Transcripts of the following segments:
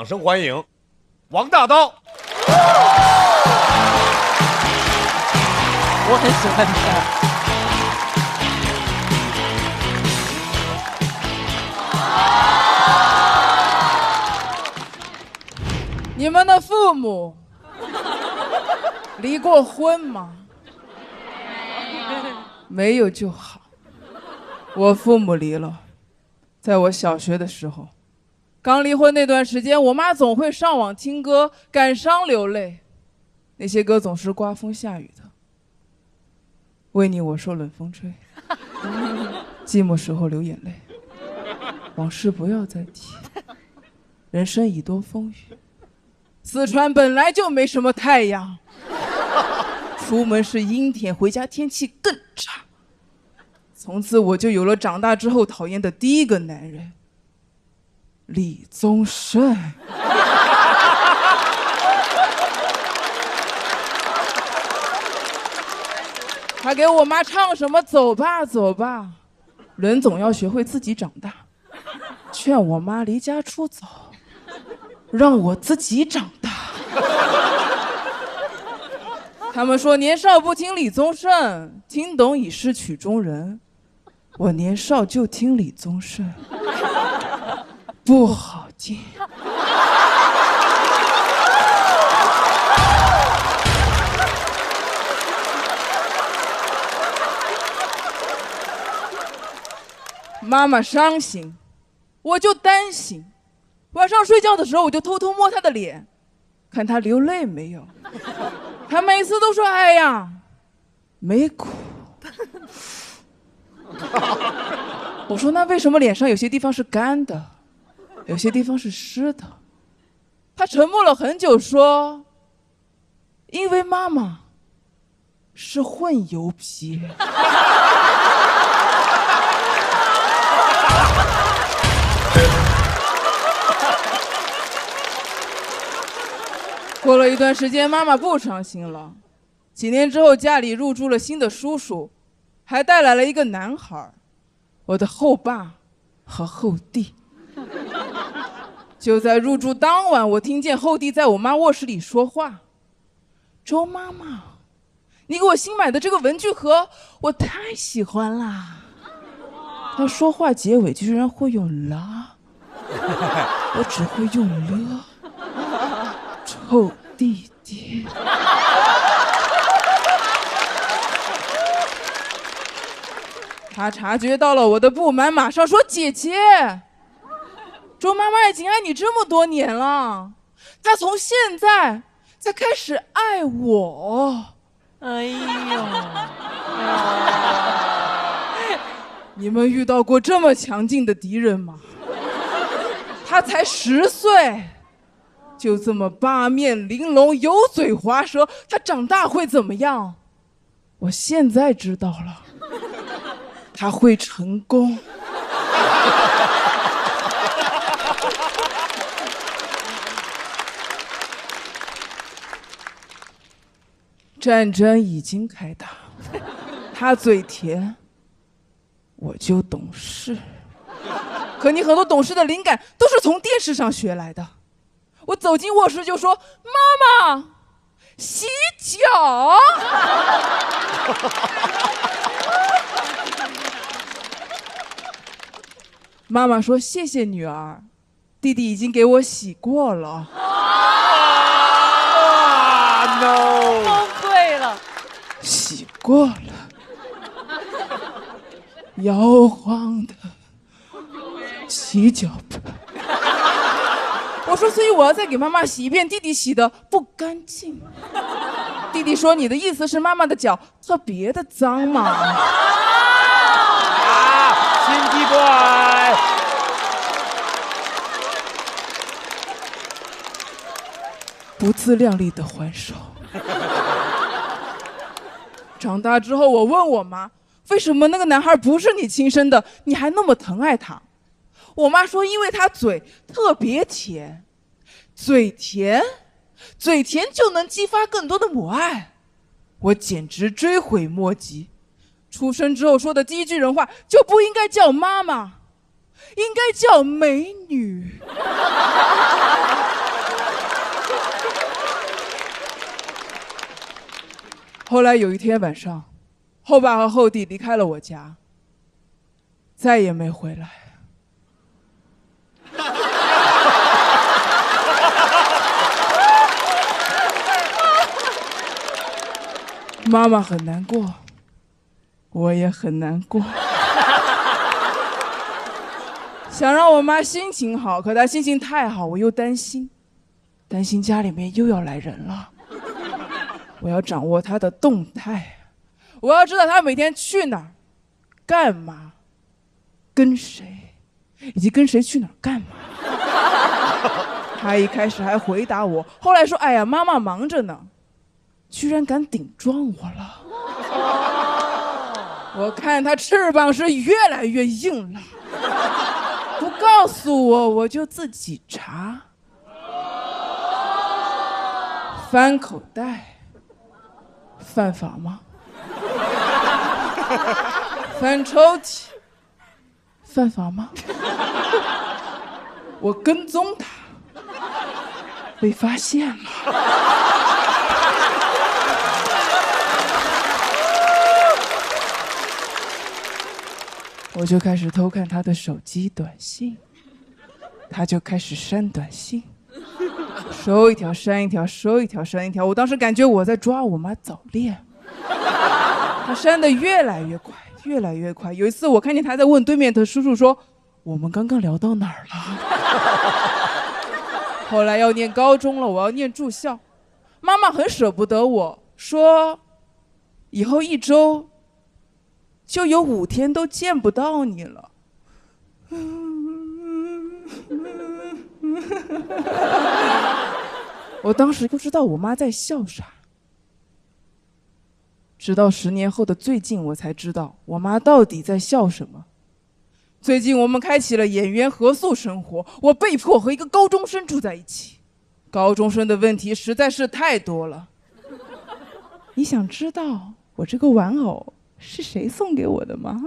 掌声欢迎王大刀。我很喜欢他。你们的父母离过婚吗？没有就好。我父母离了，在我小学的时候，刚离婚那段时间，我妈总会上网听歌，感伤流泪，那些歌总是刮风下雨的。为你我受冷风吹，寂寞时候流眼泪，往事不要再提，人生已多风雨。四川本来就没什么太阳，出门是阴天，回家天气更差。从此我就有了长大之后讨厌的第一个男人，李宗盛。他给我妈唱什么走吧走吧，人总要学会自己长大，劝我妈离家出走，让我自己长大。他们说年少不听李宗盛，听懂已是曲中人。我年少就听李宗盛，不好听。妈妈伤心，我就担心。晚上睡觉的时候，我就偷偷摸她的脸，看她流泪没有。她每次都说：“哎呀，没哭。”我说：“那为什么脸上有些地方是干的，有些地方是湿的？”她沉默了很久，说：“因为妈妈是混油皮。”过了一段时间，妈妈不伤心了。几年之后，家里入住了新的叔叔，还带来了一个男孩，我的后爸和后弟。就在入住当晚，我听见后弟在我妈卧室里说话：“周妈妈，你给我新买的这个文具盒，我太喜欢啦。”他说话结尾居然会用啦，我只会用了。臭弟弟。他察觉到了我的不满，马上说：“姐姐，周妈妈已经爱你这么多年了，她从现在才开始爱我。”哎呦，你们遇到过这么强劲的敌人吗？他才10岁。就这么八面玲珑，油嘴滑舌，他长大会怎么样？我现在知道了，他会成功。战争已经开打，他嘴甜，我就懂事。可你很多懂事的灵感都是从电视上学来的。我走进卧室就说：“妈妈，洗脚。”妈妈说：“谢谢女儿，弟弟已经给我洗过了。”No， 崩溃了。洗过了，摇晃的洗脚盆。我说：“所以我要再给妈妈洗一遍，弟弟洗的不干净。”弟弟说：“你的意思是妈妈的脚特别的脏吗？”心机怪。不自量力的还手。长大之后，我问我妈：“为什么那个男孩不是你亲生的，你还那么疼爱他？”我妈说：“因为他嘴特别甜，嘴甜就能激发更多的母爱。”我简直追悔莫及。出生之后说的第一句人话就不应该叫妈妈，应该叫美女。后来有一天晚上，后爸和后弟离开了我家，再也没回来。妈妈很难过，我也很难过。想让我妈心情好，可她心情太好，我又担心家里面又要来人了。我要掌握她的动态，我要知道她每天去哪儿，干嘛，跟谁，以及跟谁去哪儿干嘛。她一开始还回答我，后来说：“哎呀，妈妈忙着呢。”居然敢顶撞我了！我看他翅膀是越来越硬了，不告诉我，我就自己查。翻口袋，犯法吗？翻抽屉，犯法吗？我跟踪他，被发现了。我就开始偷看他的手机短信，他就开始删短信，收一条删一条，收一条删一条。我当时感觉我在抓我妈早恋。他删得越来越快，越来越快。有一次我看见他在问对面的叔叔说：“我们刚刚聊到哪儿了？”后来要念高中了，我要念住校，妈妈很舍不得我，说以后1周就有5天都见不到你了。我当时不知道我妈在笑啥，直到10年后的最近，我才知道我妈到底在笑什么。最近我们开启了演员合宿生活，我被迫和一个高中生住在一起。高中生的问题实在是太多了。你想知道我这个玩偶是谁送给我的吗？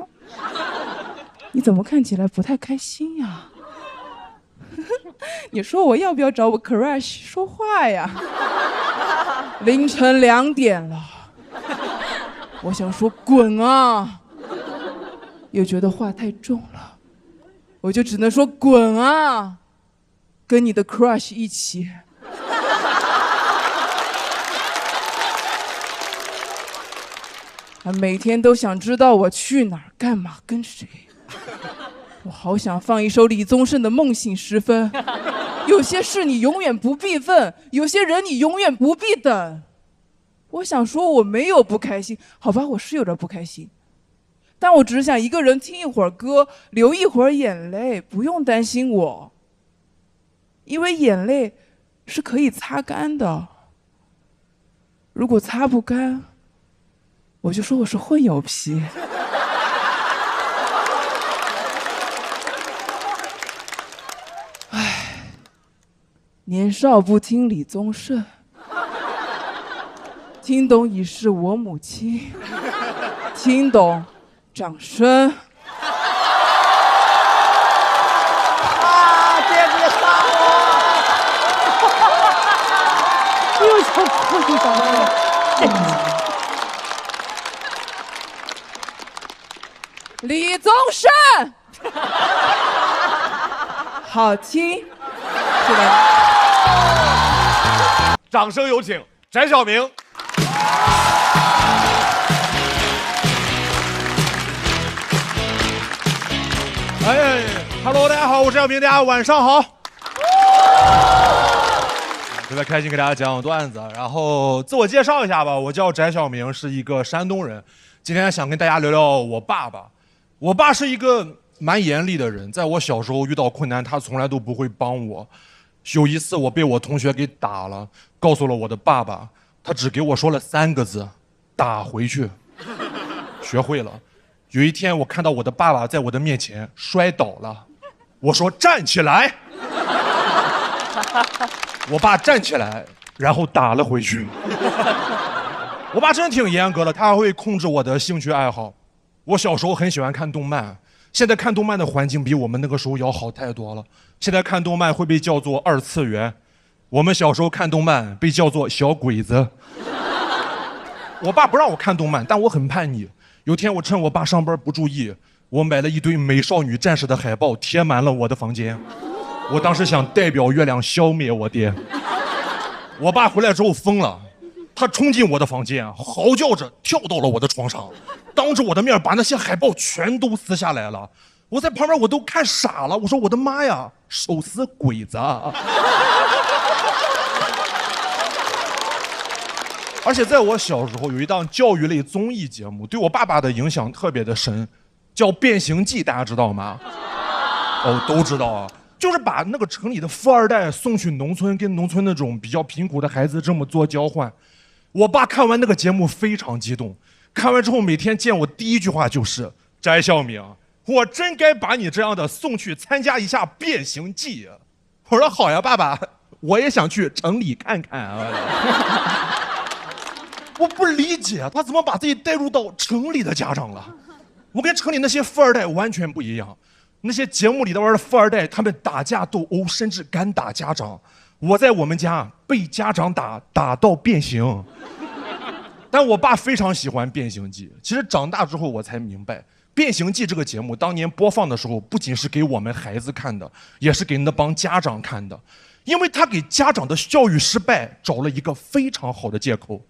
你怎么看起来不太开心呀？你说我要不要找我 crush 说话呀？凌晨2点了，我想说滚啊，又觉得话太重了，我就只能说滚啊，跟你的 crush 一起。他每天都想知道我去哪儿、干嘛、跟谁。我好想放一首李宗盛的《梦醒时分》。有些事你永远不必问，有些人你永远不必等。我想说我没有不开心，好吧，我是有点不开心，但我只是想一个人听一会儿歌，流一会儿眼泪，不用担心我，因为眼泪是可以擦干的。如果擦不干，我就说我是混油皮。唉，年少不听李宗盛，听懂已是我母亲，听懂，掌声。啊，别杀我！又想哭一把了。李宗盛，好听，是吧？掌声有请翟晓明。哎 ，Hello， 大家好，我是翟晓明，大家晚上好。特别开心给大家讲段子，然后自我介绍一下吧，我叫翟晓明，是一个山东人。今天想跟大家聊聊我爸爸。我爸是一个蛮严厉的人，在我小时候遇到困难，他从来都不会帮我。有一次我被我同学给打了，告诉了我的爸爸，他只给我说了3个字：打回去。学会了。有一天我看到我的爸爸在我的面前摔倒了，我说站起来。我爸站起来，然后打了回去。我爸真挺严格的，他还会控制我的兴趣爱好。我小时候很喜欢看动漫，现在看动漫的环境比我们那个时候要好太多了。现在看动漫会被叫做2次元，我们小时候看动漫被叫做小鬼子。我爸不让我看动漫，但我很叛逆。有天我趁我爸上班不注意，我买了一堆美少女战士的海报，贴满了我的房间。我当时想代表月亮消灭我爹。我爸回来之后疯了，他冲进我的房间，嚎叫着跳到了我的床上，当着我的面把那些海报全都撕下来了。我在旁边我都看傻了，我说我的妈呀，手撕鬼子啊！而且在我小时候有一档教育类综艺节目，对我爸爸的影响特别的深，叫《变形记》，大家知道吗？哦，都知道啊，就是把那个城里的富二代送去农村，跟农村那种比较贫苦的孩子这么做交换。我爸看完那个节目非常激动，看完之后每天见我第一句话就是：“翟孝明，我真该把你这样的送去参加一下变形记。”我说：“好呀，爸爸，我也想去城里看看啊。”我不理解他怎么把自己带入到城里的家长了。我跟城里那些富二代完全不一样，那些节目里的玩的富二代，他们打架斗殴，甚至敢打家长。我在我们家被家长打到变形。但我爸非常喜欢《变形记》，其实长大之后我才明白，《变形记》这个节目当年播放的时候，不仅是给我们孩子看的，也是给那帮家长看的，因为他给家长的教育失败找了一个非常好的借口。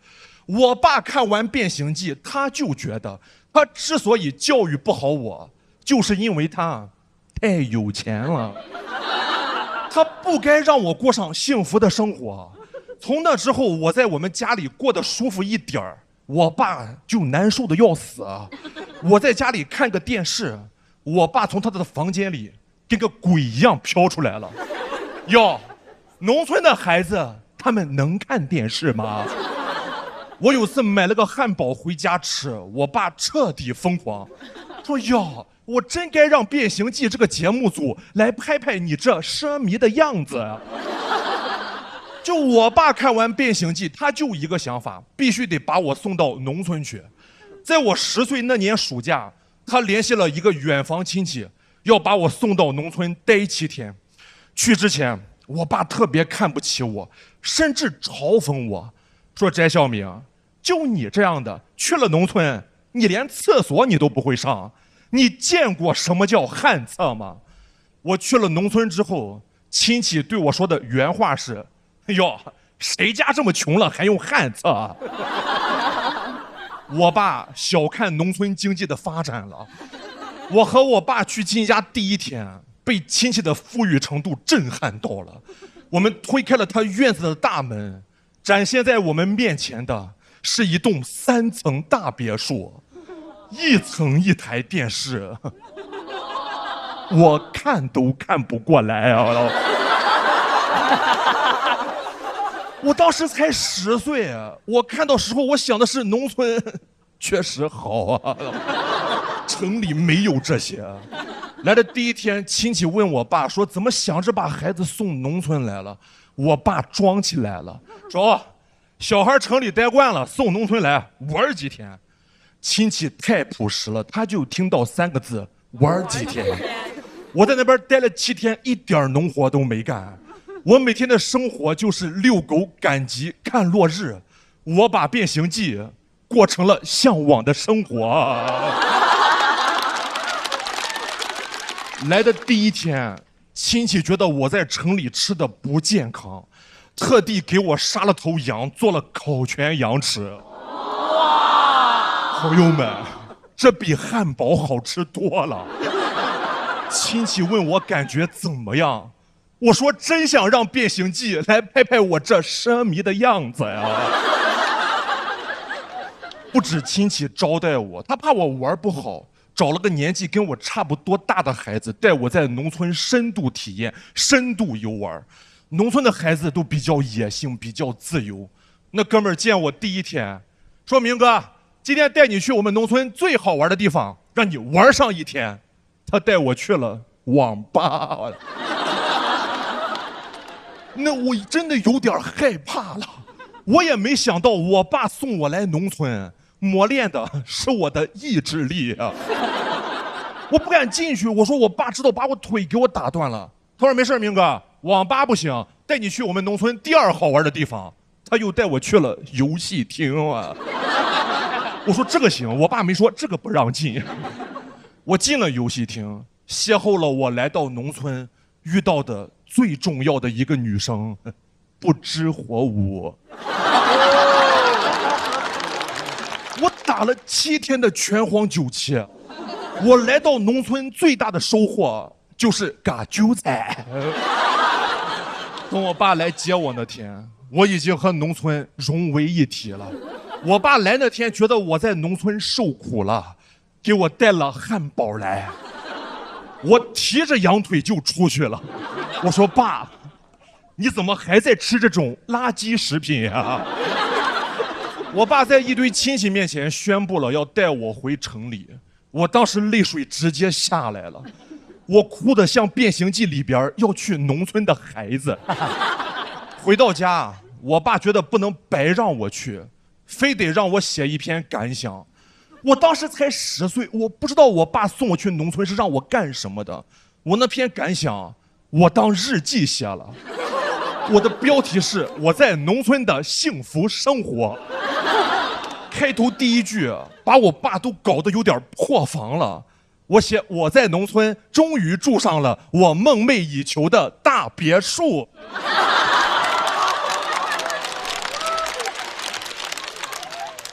我爸看完《变形记》，他就觉得他之所以教育不好我，就是因为他太有钱了，他不该让我过上幸福的生活。从那之后，我在我们家里过得舒服一点儿，我爸就难受的要死。我在家里看个电视，我爸从他的房间里跟个鬼一样飘出来了。哟，农村的孩子他们能看电视吗？我有次买了个汉堡回家吃，我爸彻底疯狂，说：“哟，我真该让《变形记》这个节目组来拍拍你这奢靡的样子。”就我爸看完《变形记》，他就一个想法，必须得把我送到农村去。在我10岁那年暑假，他联系了一个远房亲戚，要把我送到农村待7天。去之前，我爸特别看不起我，甚至嘲讽我，说：“翟孝明，就你这样的去了农村，你连厕所你都不会上，你见过什么叫旱厕吗？”我去了农村之后，亲戚对我说的原话是：“哎呦，谁家这么穷了还用旱厕啊？”我爸小看农村经济的发展了。我和我爸去亲家第一天，被亲戚的富裕程度震撼到了。我们推开了他院子的大门，展现在我们面前的是一栋3层大别墅，1层1台电视，我看都看不过来啊！我当时才10岁啊，我看到时候我想的是农村确实好啊，城里没有这些。来的第一天，亲戚问我爸说怎么想着把孩子送农村来了，我爸装起来了，说小孩城里待惯了，送农村来玩几天。亲戚太朴实了，他就听到3个字：玩几天。我在那边待了7天，一点农活都没干。我每天的生活就是遛狗、赶集、看落日。我把《变形记》过成了向往的生活。来的第一天，亲戚觉得我在城里吃的不健康，特地给我杀了头羊，做了烤全羊吃。哇！朋友们，这比汉堡好吃多了。亲戚问我感觉怎么样，我说真想让《变形记》来拍拍我这奢靡的样子呀。不止亲戚招待我，他怕我玩不好，找了个年纪跟我差不多大的孩子，带我在农村深度体验、深度游玩。农村的孩子都比较野性，比较自由。那哥们儿见我第一天，说：“明哥，今天带你去我们农村最好玩的地方，让你玩上1天。”他带我去了网吧。那我真的有点害怕了。我也没想到我爸送我来农村，磨练的是我的意志力啊。我不敢进去，我说我爸知道把我腿给我打断了。他说没事，明哥，网吧不行，带你去我们农村第2好玩的地方。他又带我去了游戏厅啊。我说这个行，我爸没说这个不让进。我进了游戏厅，邂逅了我来到农村遇到的最重要的一个女生，不知火舞。我打了7天的拳皇9期，我来到农村最大的收获就是嘎韭菜。等我爸来接我那天，我已经和农村融为一体了。我爸来那天觉得我在农村受苦了，给我带了汉堡来。我提着羊腿就出去了。我说爸，你怎么还在吃这种垃圾食品呀？我爸在一堆亲戚面前宣布了要带我回城里，我当时泪水直接下来了，我哭得像《变形记》里边要去农村的孩子。回到家，我爸觉得不能白让我去，非得让我写一篇感想。我当时才10岁，我不知道我爸送我去农村是让我干什么的。我那篇感想，我当日记写了。我的标题是我在农村的幸福生活。开头第一句把我爸都搞得有点破防了。我写我在农村终于住上了我梦寐以求的大别墅。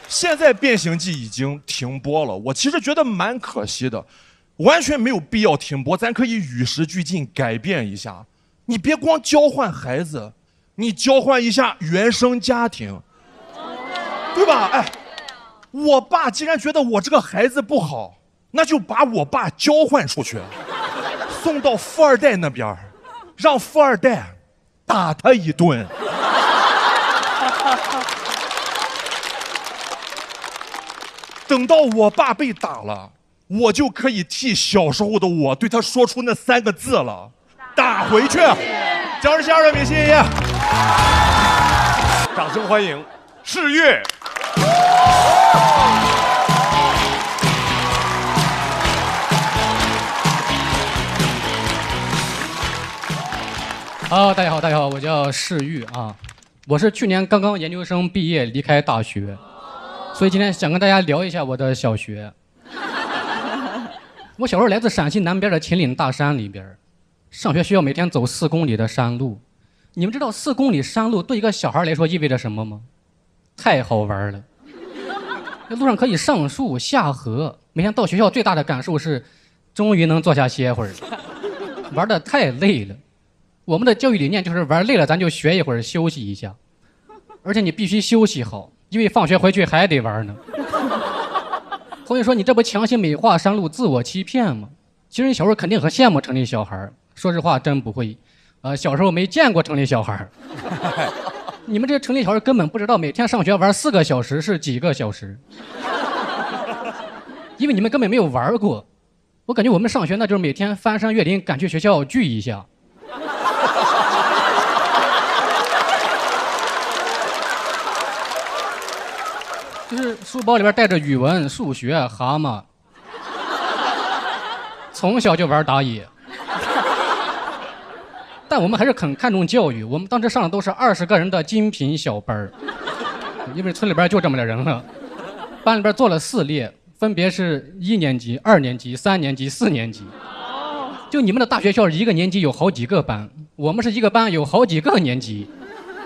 现在《变形记》已经停播了，我其实觉得蛮可惜的，完全没有必要停播，咱可以与时俱进改变一下。你别光交换孩子，你交换一下原生家庭，对吧？哎，我爸既然觉得我这个孩子不好，那就把我爸交换出去，送到富二代那边，让富二代打他一顿。等到我爸被打了，我就可以替小时候的我对他说出那3个字了：打回去。将士下人民，谢谢。掌声欢迎世越。大家好，大家好，我叫世玉啊，我是去年刚刚研究生毕业离开大学，所以今天想跟大家聊一下我的小学。我小时候来自陕西南边的秦岭大山里边，上学需要每天走4公里的山路。你们知道4公里山路对一个小孩来说意味着什么吗？太好玩了，那路上可以上树下河，每天到学校最大的感受是，终于能坐下歇会儿，玩得太累了。我们的教育理念就是玩累了咱就学一会儿休息一下，而且你必须休息好，因为放学回去还得玩呢。同学说你这不强行美化山路自我欺骗吗？其实你小时候肯定很羡慕城里小孩，说实话真不会，小时候没见过城里小孩。你们这城里小孩根本不知道每天上学玩4个小时是几个小时，因为你们根本没有玩过。我感觉我们上学那就是每天翻山越岭赶去学校聚一下。就是书包里边带着语文、数学、蛤蟆，从小就玩打野。但我们还是很看重教育，我们当时上的都是20个人的精品小班儿，因为村里边就这么点人了。班里边坐了4列，分别是1年级、2年级、3年级、4年级。就你们的大学校是一个年级有好几个班，我们是一个班有好几个年级，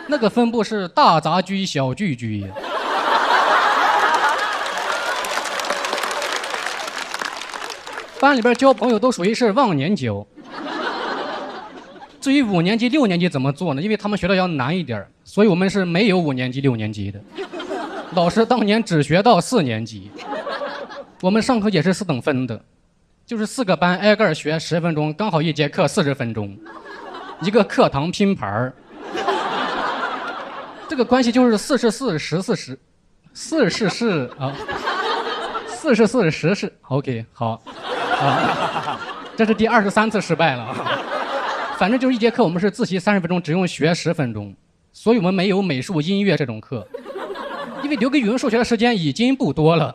那个分布是大杂居小聚居。班里边交朋友都属于是忘年交。至于5年级、6年级怎么做呢？因为他们学的要难一点，所以我们是没有5年级、6年级的。老师当年只学到4年级，我们上课也是4等分的，就是4个班挨个学10分钟，刚好1节课40分钟，一个课堂拼盘儿。这个关系就是4是4，10是10，4是4啊，4是4，10是 OK 好。这是第23次失败了。反正就是1节课我们是自习30分钟，只用学10分钟，所以我们没有美术、音乐这种课，因为留给语文、数学的时间已经不多了，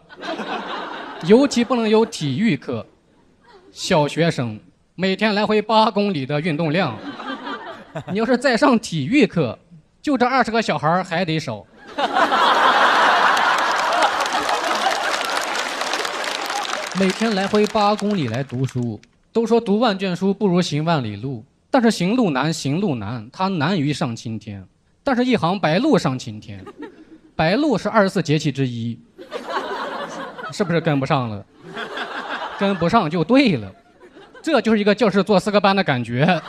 尤其不能有体育课。小学生每天来回8公里的运动量，你要是再上体育课，就这20个小孩还得少。每天来回8公里来读书，都说读万卷书不如行万里路，但是行路难，行路难，它难于上青天。但是一行白鹭上青天，白鹭是24节气之一，是不是跟不上了？跟不上就对了，这就是一个教室坐4个班的感觉。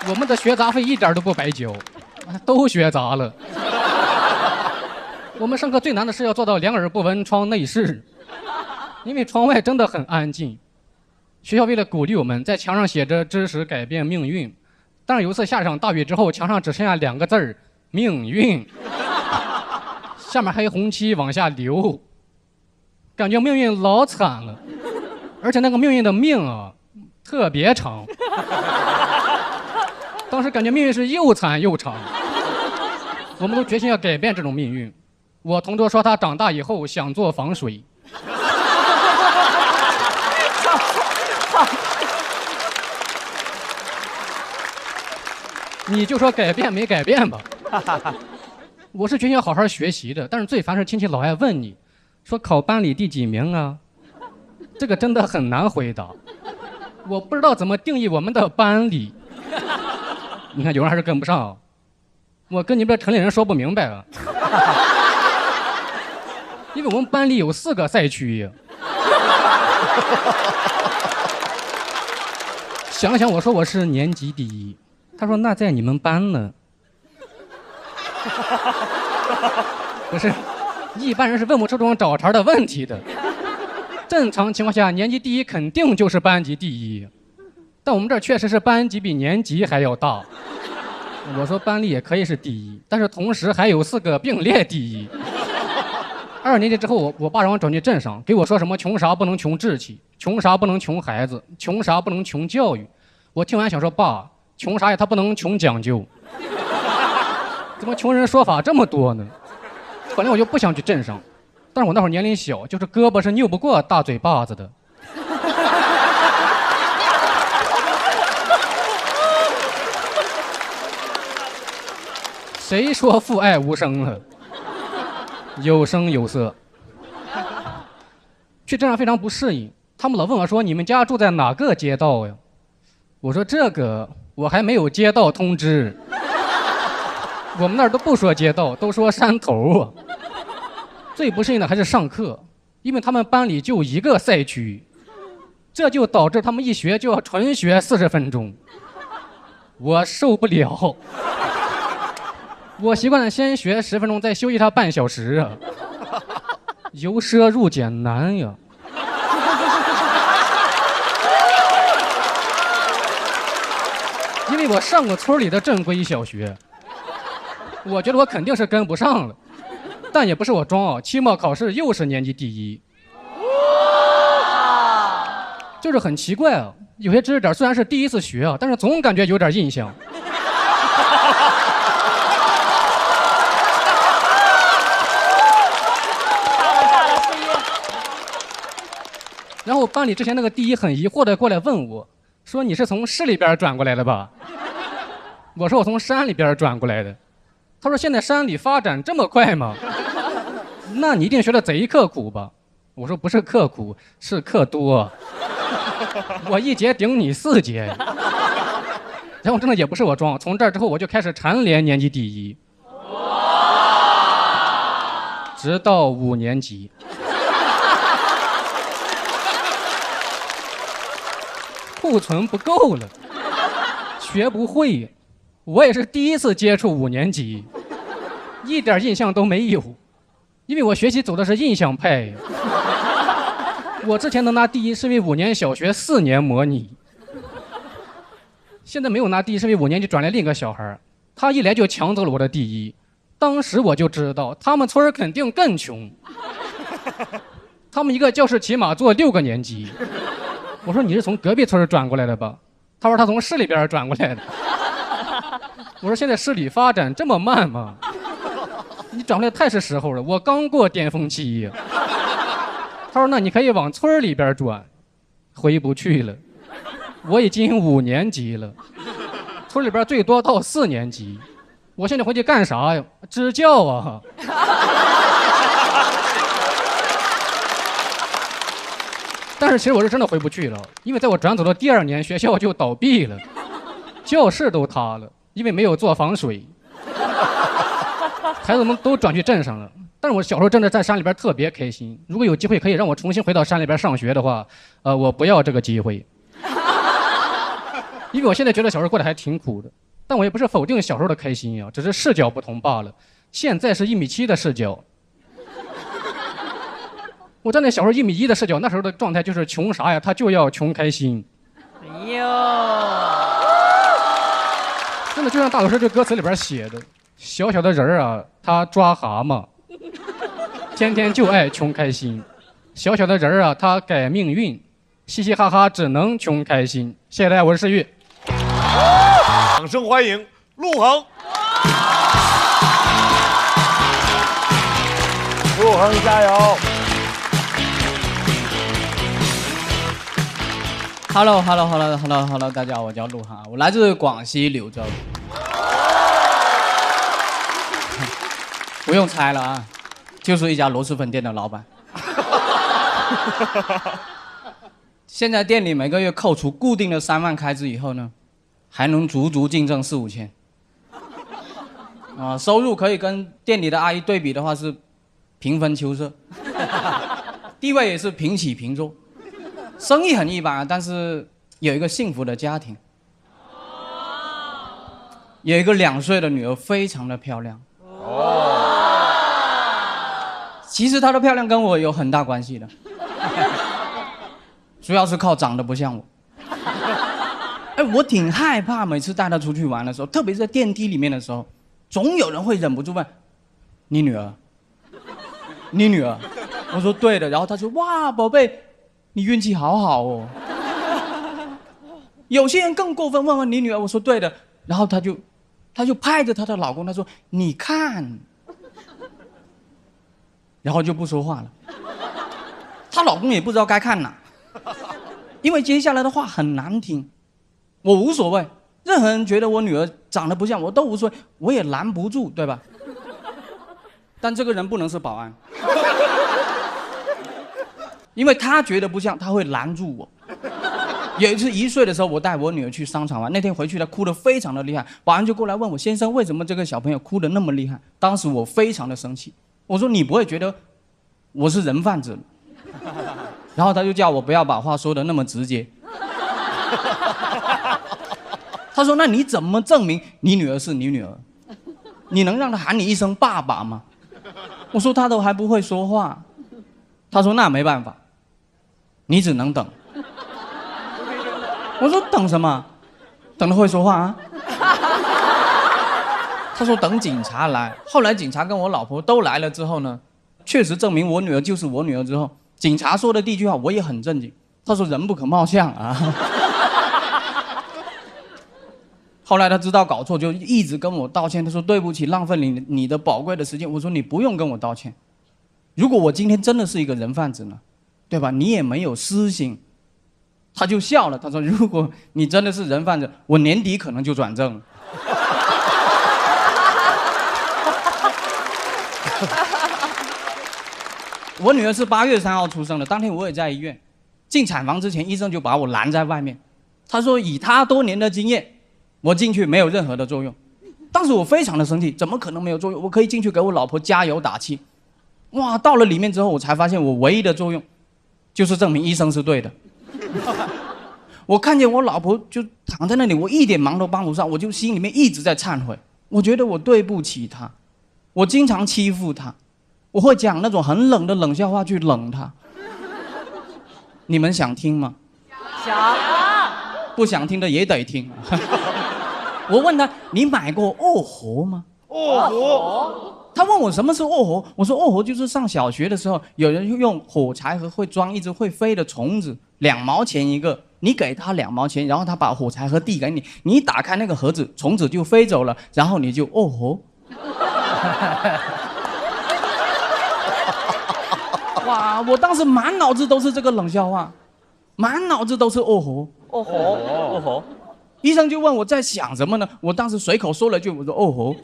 我们的学杂费一点都不白交，都学杂了。我们上课最难的是要做到两耳不闻窗内事，因为窗外真的很安静。学校为了鼓励我们，在墙上写着“知识改变命运”，但是有一次下场大雨之后，墙上只剩下2个字儿“命运”，下面还有红漆往下流，感觉命运老惨了，而且那个命运的命啊，特别长。当时感觉命运是又惨又长，我们都决心要改变这种命运。我同桌说他长大以后想做防水。你就说改变没改变吧。我是决心要好好学习的，但是最烦是亲戚老爱问你，说考班里第几名啊？这个真的很难回答。我不知道怎么定义我们的班里。你看有人还是跟不上，我跟你们这城里人说不明白啊。因为我们班里有4个赛区。想想我说我是年级第1，他说那在你们班呢。不是，一般人是问不出这种找茬的问题的。正常情况下，年级第1肯定就是班级第1，但我们这儿确实是班级比年级还要大。我说班里也可以是第1，但是同时还有4个并列第1。2年级之后，我爸让我转去镇上，给我说什么穷啥不能穷志气，穷啥不能穷孩子，穷啥不能穷教育。我听完想说，爸，穷啥呀？他不能穷讲究。怎么穷人说法这么多呢？本来我就不想去镇上，但是我那会儿年龄小，就是胳膊是拗不过大嘴巴子的。谁说父爱无声了？有声有色。去镇上非常不适应，他们老问我说：“你们家住在哪个街道呀？”我说：“这个我还没有接到通知。我们那儿都不说街道，都说山头啊。”最不适应的还是上课，因为他们班里就1个赛区，这就导致他们一学就要纯学40分钟，我受不了。我习惯了先学10分钟，再休息他半小时啊，由奢入俭难呀。因为我上过村里的正规小学，我觉得我肯定是跟不上了，但也不是我装啊，期末考试又是年级第1，就是很奇怪啊，有些知识点虽然是第1次学啊，但是总感觉有点印象。然后班里之前那个第1很疑惑的过来问我，说你是从市里边转过来的吧？我说我从山里边转过来的。他说现在山里发展这么快吗？那你一定学得贼刻苦吧？我说不是刻苦，是课多。我1节顶你4节。然后真的也不是我装，从这儿之后我就开始蝉联年级第1，直到5年级。库存不够了，学不会。我也是第1次接触5年级，一点印象都没有，因为我学习走的是印象派。我之前能拿第1是因为5年小学4年模拟，现在没有拿第1是因为5年级转来另一个小孩，他一来就抢走了我的第1。当时我就知道他们村肯定更穷，他们一个教室起码坐6个年级。我说你是从隔壁村转过来的吧？他说他从市里边转过来的。我说现在市里发展这么慢吗？你转过来太是时候了，我刚过巅峰期。他说那你可以往村里边转，回不去了。我已经5年级了，村里边最多到4年级。我现在回去干啥呀？支教啊！但是其实我是真的回不去了，因为在我转走的第2年，学校就倒闭了，教室都塌了，因为没有做防水，孩子们都转去镇上了。但是我小时候真的在山里边特别开心，如果有机会可以让我重新回到山里边上学的话，我不要这个机会，因为我现在觉得小时候过得还挺苦的。但我也不是否定小时候的开心呀，只是视角不同罢了。现在是1.7米的视角，我站在小时候1.1米的视角，那时候的状态就是穷啥呀，他就要穷开心。哎呦，真的就像大老师这歌词里边写的，小小的人儿啊，他抓蛤蟆，天天就爱穷开心。小小的人儿啊，他改命运，嘻嘻哈哈只能穷开心。谢谢大家，我是世玉。掌声欢迎陆恒。陆恒加油 ！Hello， 大家好，我叫陆恒，我来自广西柳州。不用猜了啊，就是一家螺蛳粉店的老板。现在店里每个月扣除固定的3万开支以后呢，还能足足净挣4、5千。收入可以跟店里的阿姨对比的话是平分秋色，地位也是平起平坐。生意很一般，但是有一个幸福的家庭，有一个2岁的女儿，非常的漂亮。其实她的漂亮跟我有很大关系的，主要是靠长得不像我。我挺害怕每次带她出去玩的时候，特别是在电梯里面的时候，总有人会忍不住问：“你女儿？你女儿？”我说：“对的。”然后她说：“哇，宝贝，你运气好好哦。”有些人更过分，问你女儿，我说：“对的。”然后她就拍着她的老公，她说：“你看。”然后就不说话了。她老公也不知道该看哪，因为接下来的话很难听。我无所谓，任何人觉得我女儿长得不像我都无所谓，我也拦不住，对吧？但这个人不能是保安，因为他觉得不像，他会拦住我。有一次1岁的时候，我带我女儿去商场玩，那天回去她哭得非常的厉害，保安就过来问我：“先生，为什么这个小朋友哭得那么厉害？”当时我非常的生气，我说：“你不会觉得我是人贩子？”然后他就叫我不要把话说得那么直接。他说：“那你怎么证明你女儿是你女儿？你能让她喊你一声爸爸吗？”我说：“她都还不会说话。”他说：“那没办法，你只能等。”我说：“等什么？等她会说话啊？”他说：“等警察来。”后来警察跟我老婆都来了之后呢，确实证明我女儿就是我女儿之后，警察说的第一句话我也很震惊，他说：“人不可貌相啊。”后来他知道搞错，就一直跟我道歉。他说：“对不起，浪费你的宝贵的时间。”我说：“你不用跟我道歉。如果我今天真的是一个人贩子呢，对吧？你也没有私心。”他就笑了，他说：“如果你真的是人贩子，我年底可能就转正了。”我女儿是8月3号出生的，当天我也在医院。进产房之前，医生就把我拦在外面。他说：“以他多年的经验，我进去没有任何的作用。”当时我非常的生气，怎么可能没有作用？我可以进去给我老婆加油打气。哇，到了里面之后，我才发现我唯一的作用，就是证明医生是对的。我看见我老婆就躺在那里，我一点忙都帮不上，我就心里面一直在忏悔。我觉得我对不起她，我经常欺负她，我会讲那种很冷的冷笑话去冷她。你们想听吗？想。不想听的也得听。我问他：“你买过恶活吗？”哦火。他问我什么是恶活，我说恶活就是上小学的时候，有人用火柴盒会装一只会飞的虫子，2毛钱一个，你给他2毛钱，然后他把火柴盒递给你，你打开那个盒子，虫子就飞走了，然后你就恶活。哇！我当时满脑子都是这个冷笑话，满脑子都是恶活。哦吼，医生就问我在想什么呢？我当时随口说了句，我说哦吼。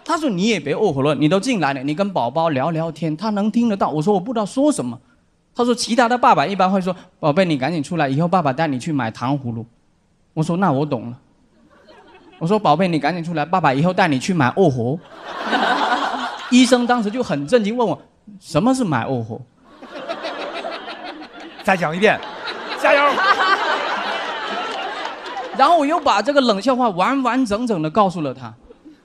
他说你也别哦吼了，你都进来了，你跟宝宝聊聊天，他能听得到。我说我不知道说什么。他说其他的爸爸一般会说宝贝你赶紧出来，以后爸爸带你去买糖葫芦。我说那我懂了。我说宝贝你赶紧出来，爸爸以后带你去买哦吼。医生当时就很震惊，问我什么是买哦吼。再讲一遍，加油！然后我又把这个冷笑话完完整整的告诉了他，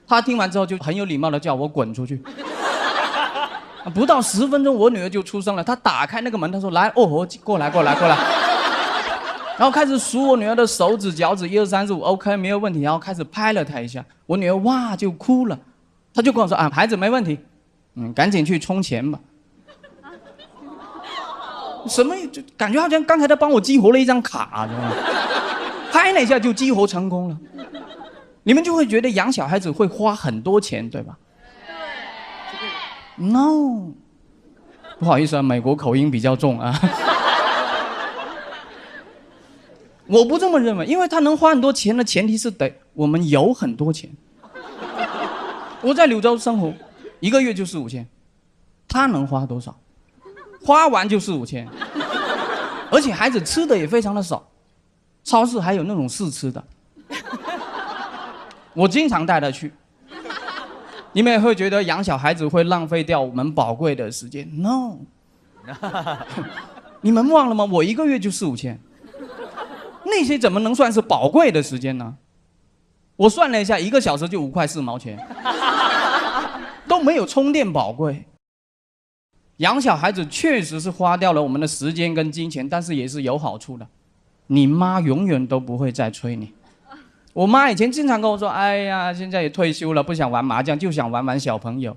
他听完之后就很有礼貌的叫我滚出去。不到10分钟，我女儿就出生了。她打开那个门，她说：“来，哦吼，过来，过来，过来。”然后开始数我女儿的手指、脚趾，1、2、3、4、5 ，OK， 没有问题。然后开始拍了她一下，我女儿哇就哭了，她就跟我说：“啊，孩子没问题，赶紧去充钱吧。”什么？就感觉好像刚才他帮我激活了一张卡，知道吗？拍了一下就激活成功了。你们就会觉得养小孩子会花很多钱，对吧？No， 不好意思啊，美国口音比较重啊。我不这么认为，因为他能花很多钱的前提是得我们有很多钱。我在柳州生活，1个月就4、5千，他能花多少？花完就4、5千，而且孩子吃的也非常的少，超市还有那种试吃的，我经常带他去。你们也会觉得养小孩子会浪费掉我们宝贵的时间 ？No， 你们忘了吗？我1个月就4、5千，那些怎么能算是宝贵的时间呢？我算了一下，1个小时就5块4毛钱，都没有充电宝贵。养小孩子确实是花掉了我们的时间跟金钱，但是也是有好处的。你妈永远都不会再催你。我妈以前经常跟我说：“哎呀，现在也退休了，不想玩麻将，就想玩玩小朋友。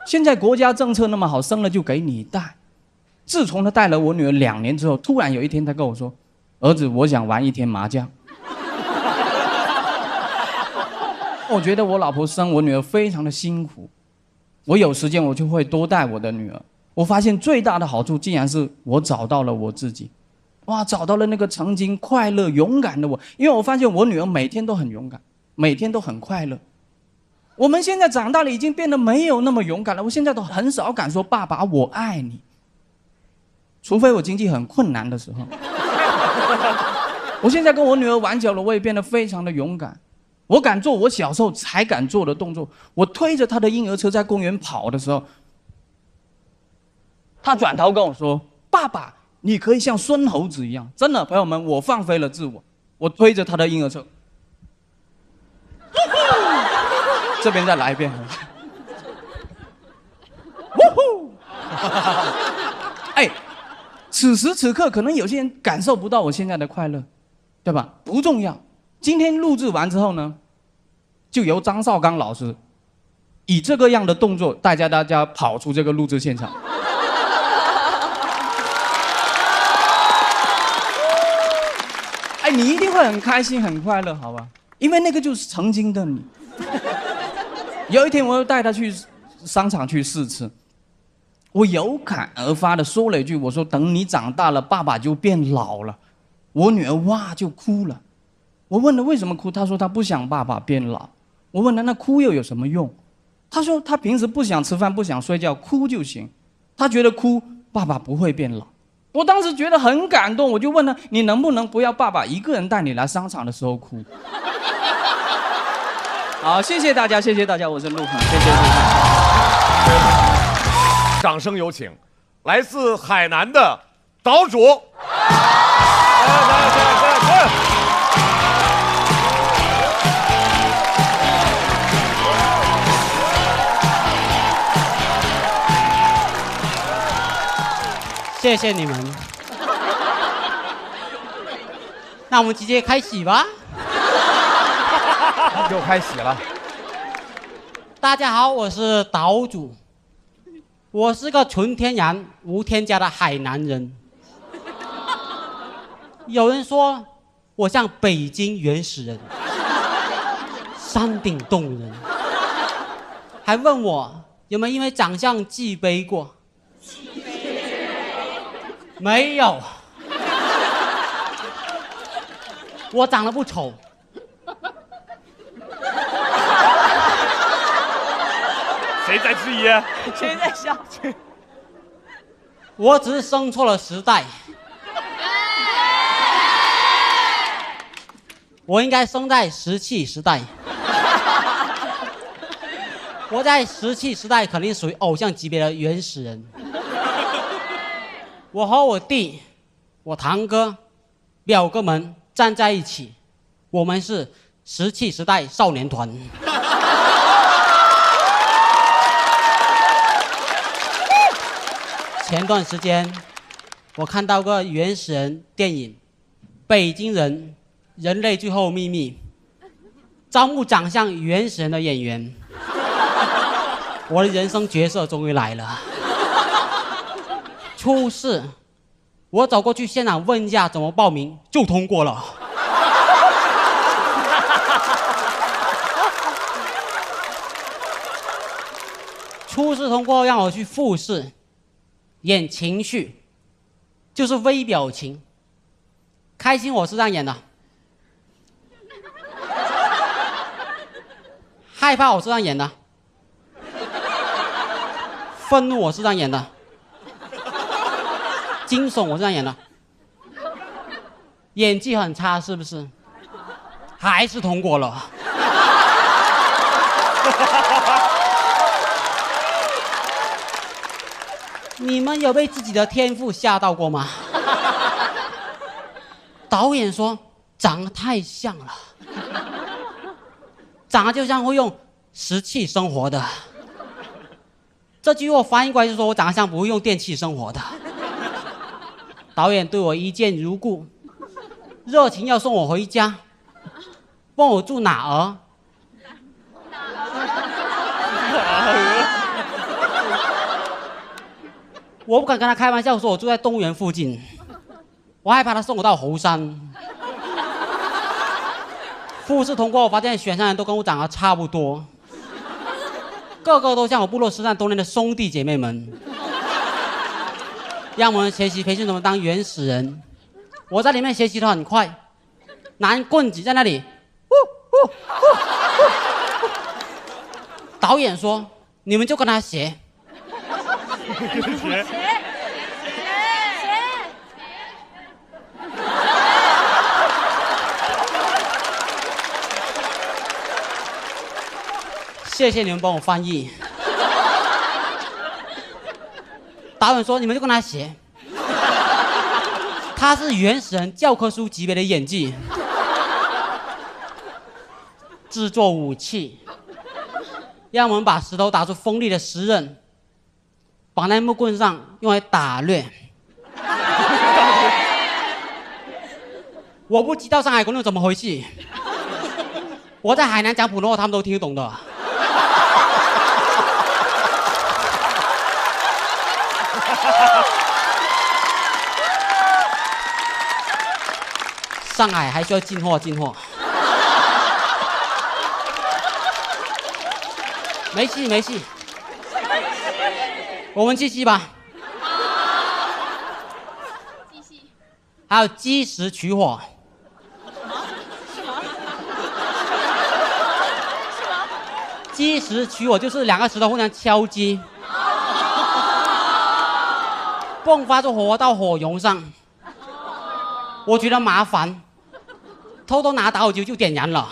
现在国家政策那么好，生了就给你带。”自从她带了我女儿2年之后，突然有一天她跟我说：“儿子，我想玩1天麻将。”我觉得我老婆生我女儿非常的辛苦，我有时间我就会多带我的女儿。我发现最大的好处竟然是我找到了我自己，哇，找到了那个曾经快乐勇敢的我。因为我发现我女儿每天都很勇敢，每天都很快乐。我们现在长大了，已经变得没有那么勇敢了。我现在都很少敢说爸爸我爱你，除非我经济很困难的时候。我现在跟我女儿玩久了，我也变得非常的勇敢。我敢做我小时候才敢做的动作。我推着她的婴儿车在公园跑的时候，他转头跟我说：“爸爸，你可以像孙猴子一样。”真的，朋友们，我放飞了自我，我推着他的婴儿车，这边再来一遍。哎，此时此刻，可能有些人感受不到我现在的快乐，对吧？不重要。今天录制完之后呢，就由张绍刚老师以这个样的动作带着大家跑出这个录制现场。哎，你一定会很开心、很快乐，好吧？因为那个就是曾经的你。有一天，我又带他去商场去试吃，我有感而发的说了一句：“我说等你长大了，爸爸就变老了。”我女儿哇就哭了。我问她为什么哭，她说她不想爸爸变老。我问她那哭又有什么用？她说她平时不想吃饭、不想睡觉，哭就行。她觉得哭爸爸不会变老。我当时觉得很感动，我就问他：“你能不能不要爸爸一个人带你来商场的时候哭？”好，谢谢大家，谢谢大家，我是陆恒，谢谢。掌声有请，来自海南的岛主。谢谢你们。那我们直接开始吧。又开始了。大家好，我是岛主，我是个纯天然无添加的海南人。有人说我像北京原始人，山顶洞人，还问我有没有因为长相自卑过。没有。我长得不丑，谁在质疑？谁在笑？我只是生错了时代。我应该生在石器时代。我在石器时代肯定属于偶像级别的原始人。我和我弟、我堂哥、表哥们站在一起，我们是石器时代少年团。前段时间，我看到个原始人电影《北京人：人类最后秘密》，招募长相原始人的演员。我的人生角色终于来了。初试，我走过去现场问一下怎么报名，就通过了。初试通过，让我去复试，演情绪，就是微表情。开心我是这样演的，害怕我是这样演的，愤怒我是这样演的，惊悚我是这样演的。演技很差是不是？还是通过了。你们有被自己的天赋吓到过吗？导演说长得太像了，长得就像会用石器生活的。这句我翻译过来就说我长得像不会用电器生活的。导演对我一见如故，热情要送我回家，问我住哪儿。我不敢跟他开玩笑说我住在动物园附近，我害怕他送我到猴山。复试通过，我发现选上人都跟我长得差不多，个个都像我部落失散多年的兄弟姐妹们，让我们学习培训怎么当原始人。我在里面学习得很快，拿棍子在那里，导演说你们就跟他学。谢谢你们帮我翻译。导演说你们就跟他学，他是原始人教科书级别的演技。制作武器，让我们把石头打出锋利的石刃，绑在木棍上用来打掠。我不知道上海公路怎么回事，我在海南讲普通话他们都听得懂的。上海还需要进货进货。没戏没戏，我们继续吧。继续。还有积石取火。积石取火就是两个石头互相敲击，迸发出火到火绒上。我觉得麻烦，偷偷拿打火机就点燃了。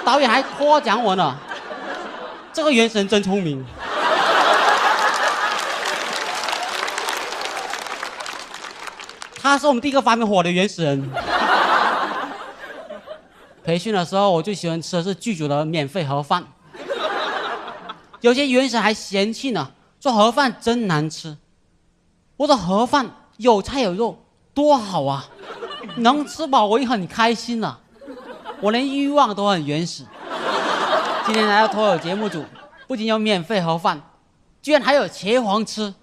导演还夸奖我呢，这个原神真聪明。他是我们第一个发明火的原始人。培训的时候，我最喜欢吃的是剧组的免费盒饭。有些原始人还嫌弃呢，说盒饭真难吃。我说盒饭有菜有肉，多好啊！能吃饱我也很开心了。我连欲望都很原始。今天来到脱口节目组，不仅有免费盒饭，居然还有茄黄吃。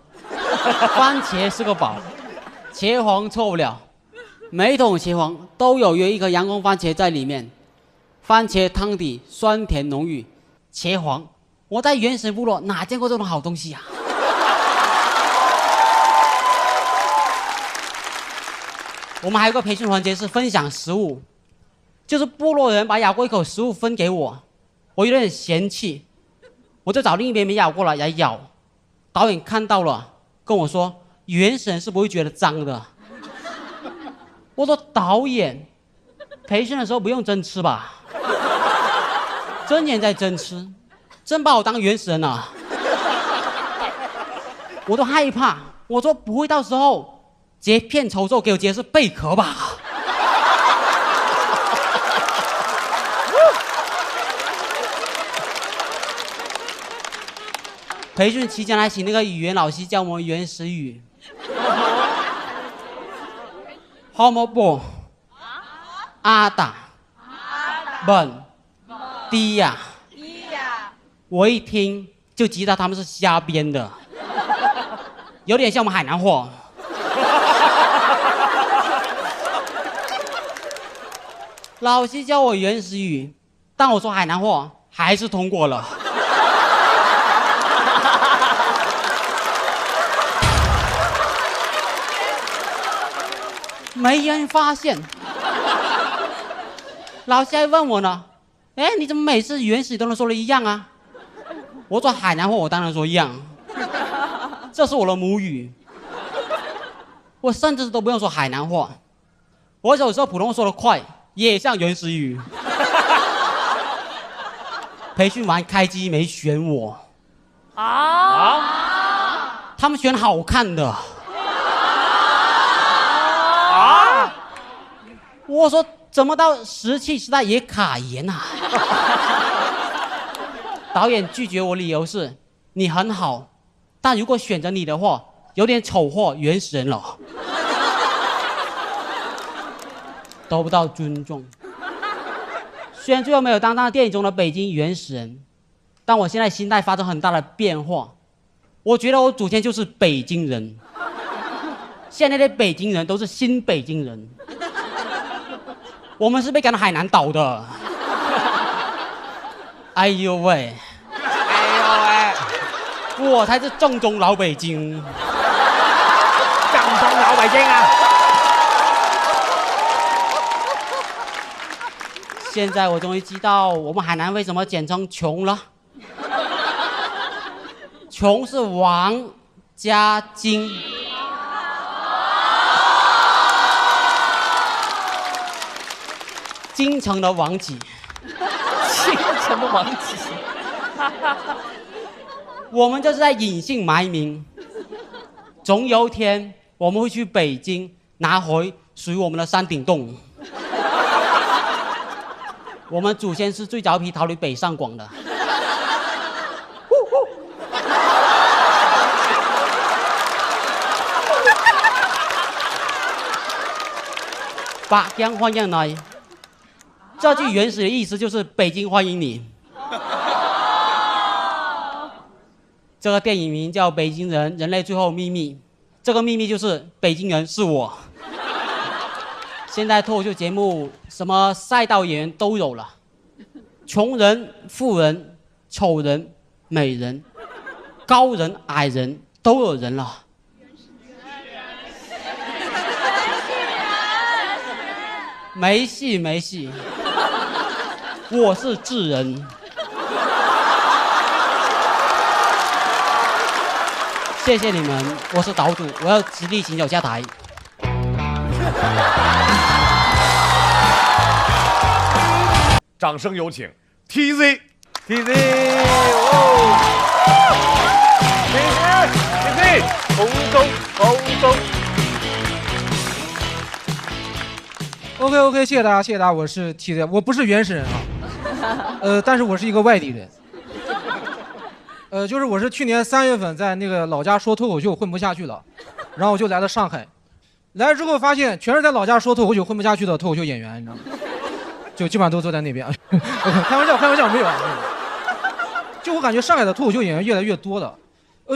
番茄是个宝，茄黄错不了。每一桶茄黄都有约一颗阳光番茄在里面，番茄汤底酸甜浓郁，茄黄，我在原始部落哪见过这种好东西啊？我们还有个培训环节是分享食物，就是部落人把咬过一口食物分给我，我有点嫌弃，我就找另一边没咬过了来咬。导演看到了，跟我说：“原始人是不会觉得脏的。”我说：“导演，培训的时候不用真吃吧？真人在真吃，真把我当原始人了。”我都害怕，我说不会到时候截片抽肉给我截是贝壳吧？培训期间还请那个语言老师教我们原始语。好么不？阿达，本，低呀，我一听就知道他们是瞎编的。有点像我们海南话。老师教我原始语，但我说海南话还是通过了。没人发现。老师还问我呢，哎，你怎么每次原始语都能说的一样啊？我说海南话我当然说一样。这是我的母语，我甚至都不用说海南话，我有时候普通话说得快，也像原始语。培训完开机没选我啊，他们选好看的啊，我说怎么到17时代也卡颜啊？导演拒绝我理由是你很好，但如果选择你的话，有点丑化原始人了，得不到尊重。虽然最后没有当上电影中的北京原始人，但我现在心态发生很大的变化。我觉得我祖先就是北京人，现在的北京人都是新北京人，我们是被赶到海南岛的。哎呦喂！我才是正宗老北京，正宗老北京啊！现在我终于知道我们海南为什么简称穷了。穷是王加京，京城的王子，京城的王子。我们这是在隐姓埋名，总有一天我们会去北京拿回属于我们的山顶洞。我们祖先是最早一批逃离北上广的。北京欢迎你，这句原始的意思就是北京欢迎你。这个电影名叫《北京人：人类最后秘密》，这个秘密就是北京人是我。现在脱口秀节目什么赛道演员都有了，穷人、富人、丑人、美人、高人、矮人都有人了。没戏没戏，我是智人。谢谢你们，我是岛主，我要直立行走下台。掌声有请 TZ。 红中红中。OK， 谢谢大家，谢谢大家，我是 TZ， 我不是原始人啊，但是我是一个外地人。就是我是去年3月份在那个老家说脱口秀混不下去了，然后我就来了上海，来之后发现全是在老家说脱口秀混不下去的脱口秀演员，你知道吗？就基本上都坐在那边。开玩笑，没有。就我感觉上海的脱口秀演员越来越多了，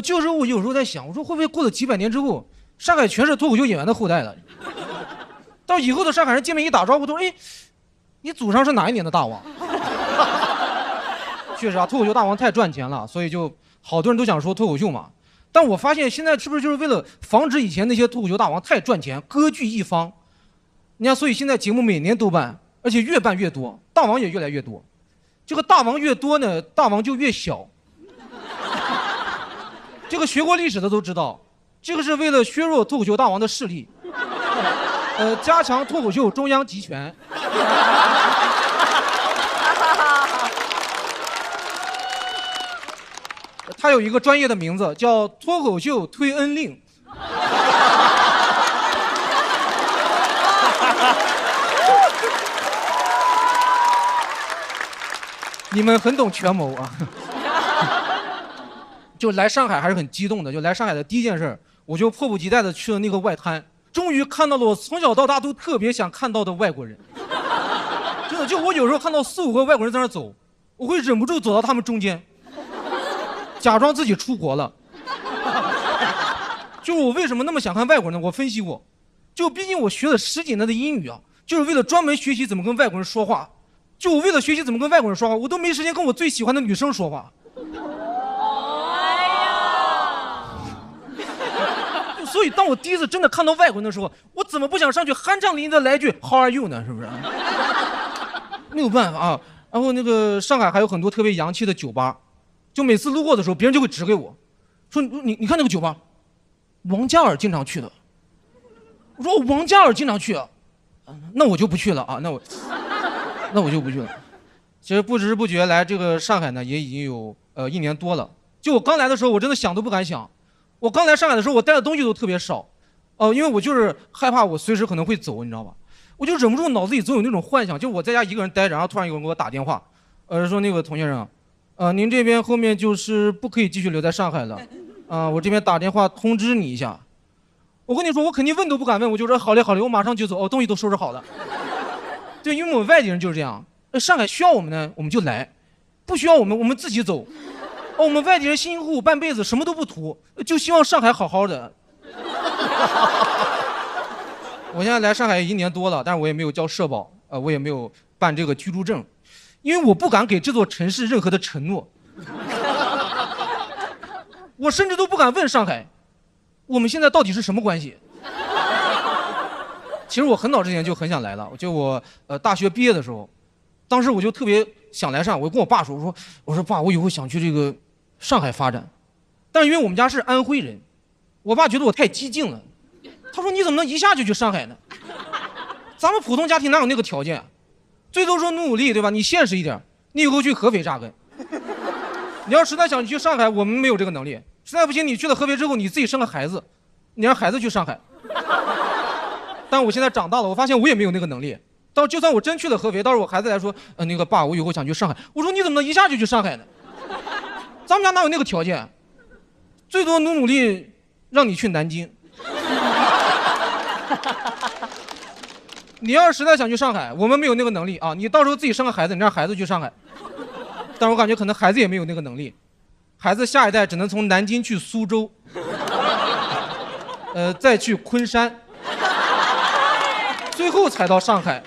就是我有时候在想，我说会不会过了几百年之后，上海全是脱口秀演员的后代了？到以后的上海人见面一打招呼都说，哎，你祖上是哪一年的大王？确实啊，脱口秀大王太赚钱了，所以就好多人都想说脱口秀嘛。但我发现现在是不是就是为了防止以前那些脱口秀大王太赚钱，割据一方，你看，所以现在节目每年都办，而且越办越多，大王也越来越多。这个大王越多呢，大王就越小。这个学过历史的都知道，这个是为了削弱脱口秀大王的势力，加强脱口秀中央集权。他有一个专业的名字叫脱口秀推恩令。你们很懂权谋啊！就来上海还是很激动的。就来上海的第一件事，我就迫不及待的去了那个外滩，终于看到了我从小到大都特别想看到的外国人。真的，就我有时候看到4、5个外国人在那走，我会忍不住走到他们中间，假装自己出国了。就是我为什么那么想看外国人呢？我分析过，就毕竟我学了10几年的英语啊，就是为了专门学习怎么跟外国人说话。就我为了学习怎么跟外国人说话，我都没时间跟我最喜欢的女生说话。所以当我第一次真的看到外国人的时候，我怎么不想上去酣畅淋漓的来句 How are you 呢？是不是？没有办法啊。然后那个上海还有很多特别洋气的酒吧，就每次路过的时候，别人就会指给我，说你看那个酒吧，王嘉尔经常去的。我说王嘉尔经常去啊，那我就不去了啊，那我就不去了。其实不知不觉来这个上海呢，也已经有1年多了。就我刚来的时候，我真的想都不敢想。我刚来上海的时候，我带的东西都特别少，因为我就是害怕我随时可能会走，你知道吧？我就忍不住脑子里总有那种幻想，就我在家一个人待着，然后突然有人给我打电话，说那个童先生，您这边后面就是不可以继续留在上海了，我这边打电话通知你一下。我跟你说，我肯定问都不敢问，我就说好嘞好嘞，我马上就走，东西都收拾好了。对，因为我们外地人就是这样，上海需要我们呢，我们就来；不需要我们自己走。我们外地人辛辛苦苦半辈子什么都不图，就希望上海好好的。我现在来上海1年多了，但是我也没有交社保，我也没有办这个居住证，因为我不敢给这座城市任何的承诺。我甚至都不敢问上海，我们现在到底是什么关系？其实我很早之前就很想来了，就我大学毕业的时候，当时我就特别想来上海，我跟我爸说，我说爸，我以后想去这个上海发展，但是因为我们家是安徽人，我爸觉得我太激进了，他说你怎么能一下就去上海呢？咱们普通家庭哪有那个条件？最多说努力，对吧？你现实一点，你以后去合肥扎根。你要实在想去上海，我们没有这个能力。实在不行，你去了合肥之后，你自己生个孩子，你让孩子去上海。但我现在长大了，我发现我也没有那个能力。就算我真去了合肥，到时候我孩子来说，那个爸，我以后想去上海。我说你怎么能一下就去上海呢？咱们家哪有那个条件？最多努力让你去南京。你要是实在想去上海，我们没有那个能力啊！你到时候自己生个孩子，你让孩子去上海。但我感觉可能孩子也没有那个能力，孩子下一代只能从南京去苏州，再去昆山，最后才到上海。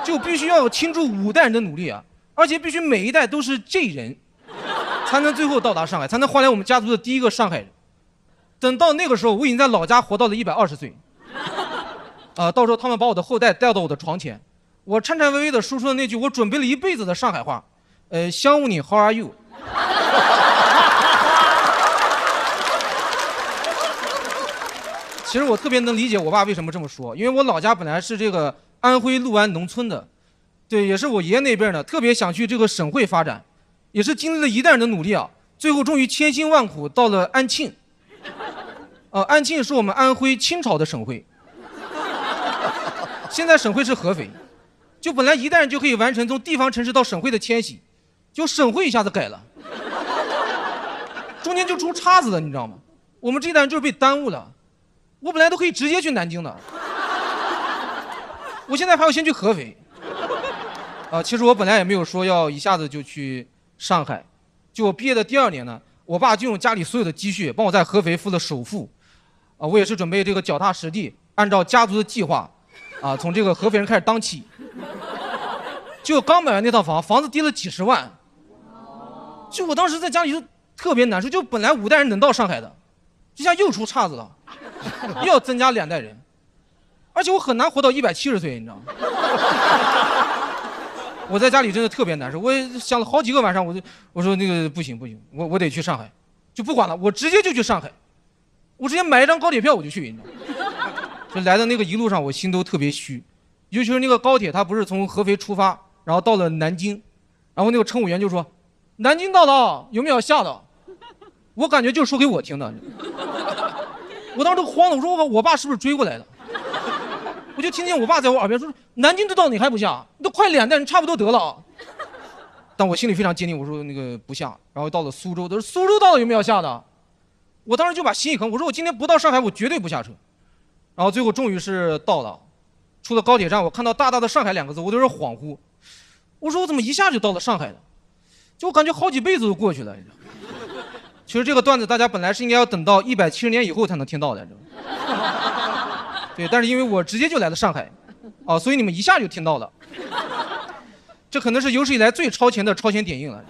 就必须要有倾注5代人的努力啊，而且必须每一代都是这人，才能最后到达上海，才能换来我们家族的第一个上海人。等到那个时候，我已经在老家活到了120岁，到时候他们把我的后代带到我的床前，我颤颤巍巍地说出了那句我准备了一辈子的上海话，相互你 How are you？ 其实我特别能理解我爸为什么这么说，因为我老家本来是这个安徽六安农村的，对，也是我爷爷那边呢，特别想去这个省会发展，也是经历了1代人的努力啊，最后终于千辛万苦到了安庆。安庆是我们安徽清朝的省会，现在省会是合肥。就本来1代人就可以完成从地方城市到省会的迁徙，就省会一下子改了，中间就出岔子了，你知道吗？我们这一代人就是被耽误了。我本来都可以直接去南京的，我现在还要先去合肥。其实我本来也没有说要一下子就去上海，就我毕业的第2年呢，我爸就用家里所有的积蓄帮我在合肥付了首付。我也是准备这个脚踏实地，按照家族的计划，从这个合肥人开始当起。就刚买完那套房，房子跌了几10万，就我当时在家里就特别难受，就本来5代人能到上海的，这下又出岔子了，又要增加2代人。而且我很难活到170岁，你知道吗？我在家里真的特别难受，我想了好几个晚上，我说那个不行，我得去上海，就不管了，我直接就去上海，我直接买一张高铁票我就去，你知道吗？就来的那个一路上我心都特别虚，尤其是那个高铁，它不是从合肥出发，然后到了南京，然后那个乘务员就说南京到了，有没有下的？我感觉就是说给我听的，我当时都慌了，我说我爸是不是追过来的？我就听见我爸在我耳边说：“南京都到你还不下？你都快2站，差不多得了。”但我心里非常坚定，我说那个不下。然后到了苏州，他说苏州到了有没有下的？我当时就把心一横，我说我今天不到上海，我绝对不下车。然后最后终于是到了，出了高铁站，我看到大大的上海2个字，我都有点恍惚。我说我怎么一下就到了上海了？就我感觉好几辈子都过去了。其实这个段子大家本来是应该要等到170年以后才能听到的，对，但是因为我直接就来了上海，所以你们一下就听到了。这可能是有史以来最超前的超前点映了。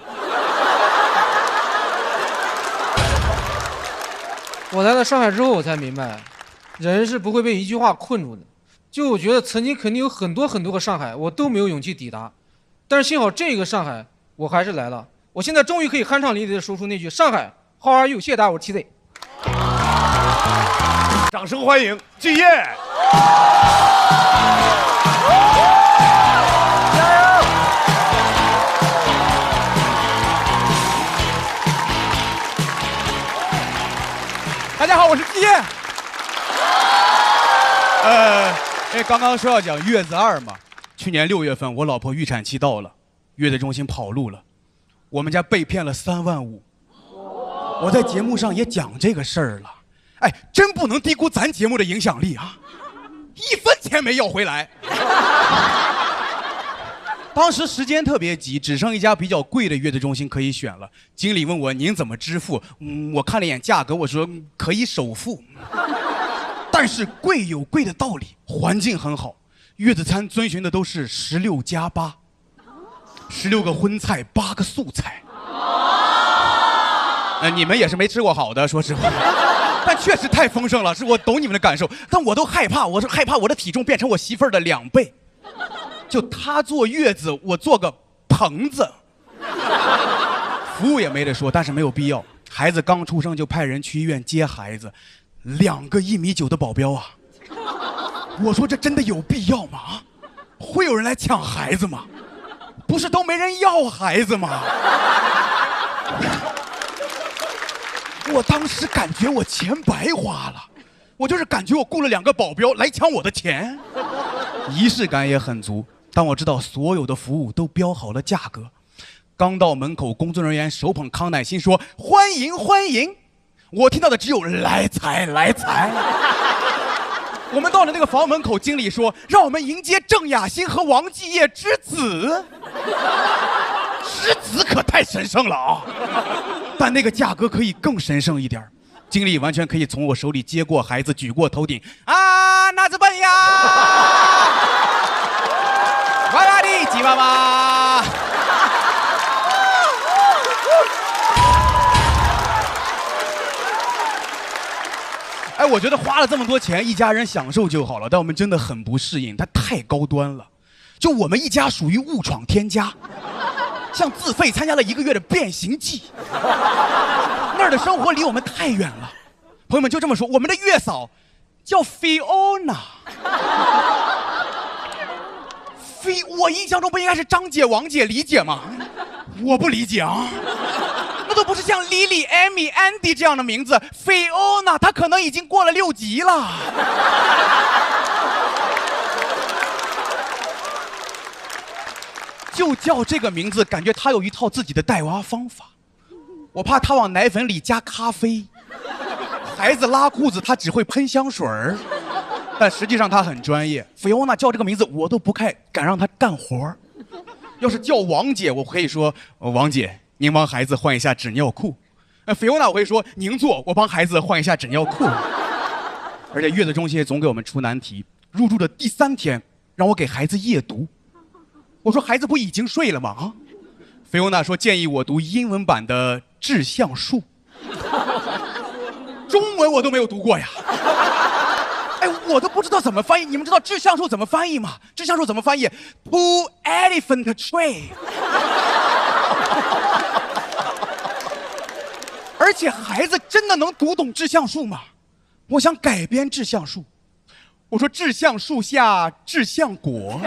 我来了上海之后，我才明白，人是不会被一句话困住的。就我觉得曾经肯定有很多个上海，我都没有勇气抵达，但是幸好这个上海我还是来了。我现在终于可以酣畅淋漓地说出那句上海 How are you？ 谢谢大家，我是 TZ。掌声欢迎季烨。大家好，我是季烨。因为刚刚说要讲月子2嘛，去年6月份我老婆预产期到了，月子中心跑路了，我们家被骗了3万5。我在节目上也讲这个事儿了，哎，真不能低估咱节目的影响力啊！1分钱没要回来。当时时间特别急，只剩一家比较贵的月子中心可以选了。经理问我您怎么支付，我看了一眼价格，我说可以首付。但是贵有贵的道理，环境很好，月子餐遵循的都是16+8，16个荤菜8个素菜。你们也是没吃过好的，说实话，但确实太丰盛了，是我懂你们的感受，但我都害怕，我是害怕我的体重变成我媳妇儿的2倍。就她坐月子，我做个棚子。服务也没得说，但是没有必要。孩子刚出生就派人去医院接孩子，2个1.9米的保镖啊！我说这真的有必要吗？会有人来抢孩子吗？不是都没人要孩子吗？我当时感觉我钱白花了，我就是感觉我雇了2个保镖来抢我的钱。仪式感也很足，但我知道所有的服务都标好了价格。刚到门口，工作人员手捧康乃馨说欢迎欢迎，我听到的只有来财来财。我们到了那个房门口，经理说让我们迎接郑雅欣和王继业之子。之子可太神圣了啊！但那个价格可以更神圣一点，经理完全可以从我手里接过孩子，举过头顶啊，那子笨呀，哇啦哩吉娃娃。哎，我觉得花了这么多钱，一家人享受就好了，但我们真的很不适应，它太高端了。就我们一家属于误闯天家。像自费参加了1个月的变形记，那儿的生活离我们太远了。朋友们就这么说，我们的月嫂叫 Fiona。我印象中不应该是张姐、王姐、李姐吗？我不理解啊，那都不是像 Lily、Amy、Andy 这样的名字。Fiona 她可能已经过了6级了。就叫这个名字，感觉他有一套自己的带娃方法。我怕他往奶粉里加咖啡，孩子拉裤子他只会喷香水儿，但实际上他很专业。菲欧娜叫这个名字，我都不敢让他干活。要是叫王姐，我可以说王姐，您帮孩子换一下纸尿裤。菲欧娜我会说您坐，我帮孩子换一下纸尿裤。而且月子中心总给我们出难题。入住的第3天，让我给孩子夜读。我说孩子不已经睡了吗？啊，菲欧娜说建议我读英文版的志向树，中文我都没有读过呀。哎，我都不知道怎么翻译。你们知道志向树怎么翻译吗？志向树怎么翻译 ？Two elephant tree。而且孩子真的能读懂志向树吗？我想改编志向树。我说志向树下志向果，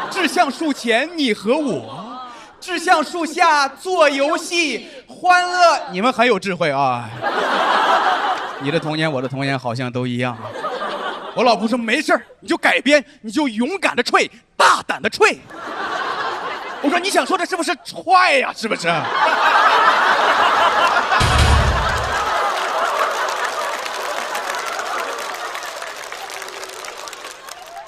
志向树前你和我，志向树下做游戏欢乐。你们很有智慧啊！你的童年我的童年好像都一样。我老婆说没事儿，你就改编，你就勇敢的吹，大胆的吹。我说你想说的是不是踹呀？是不是？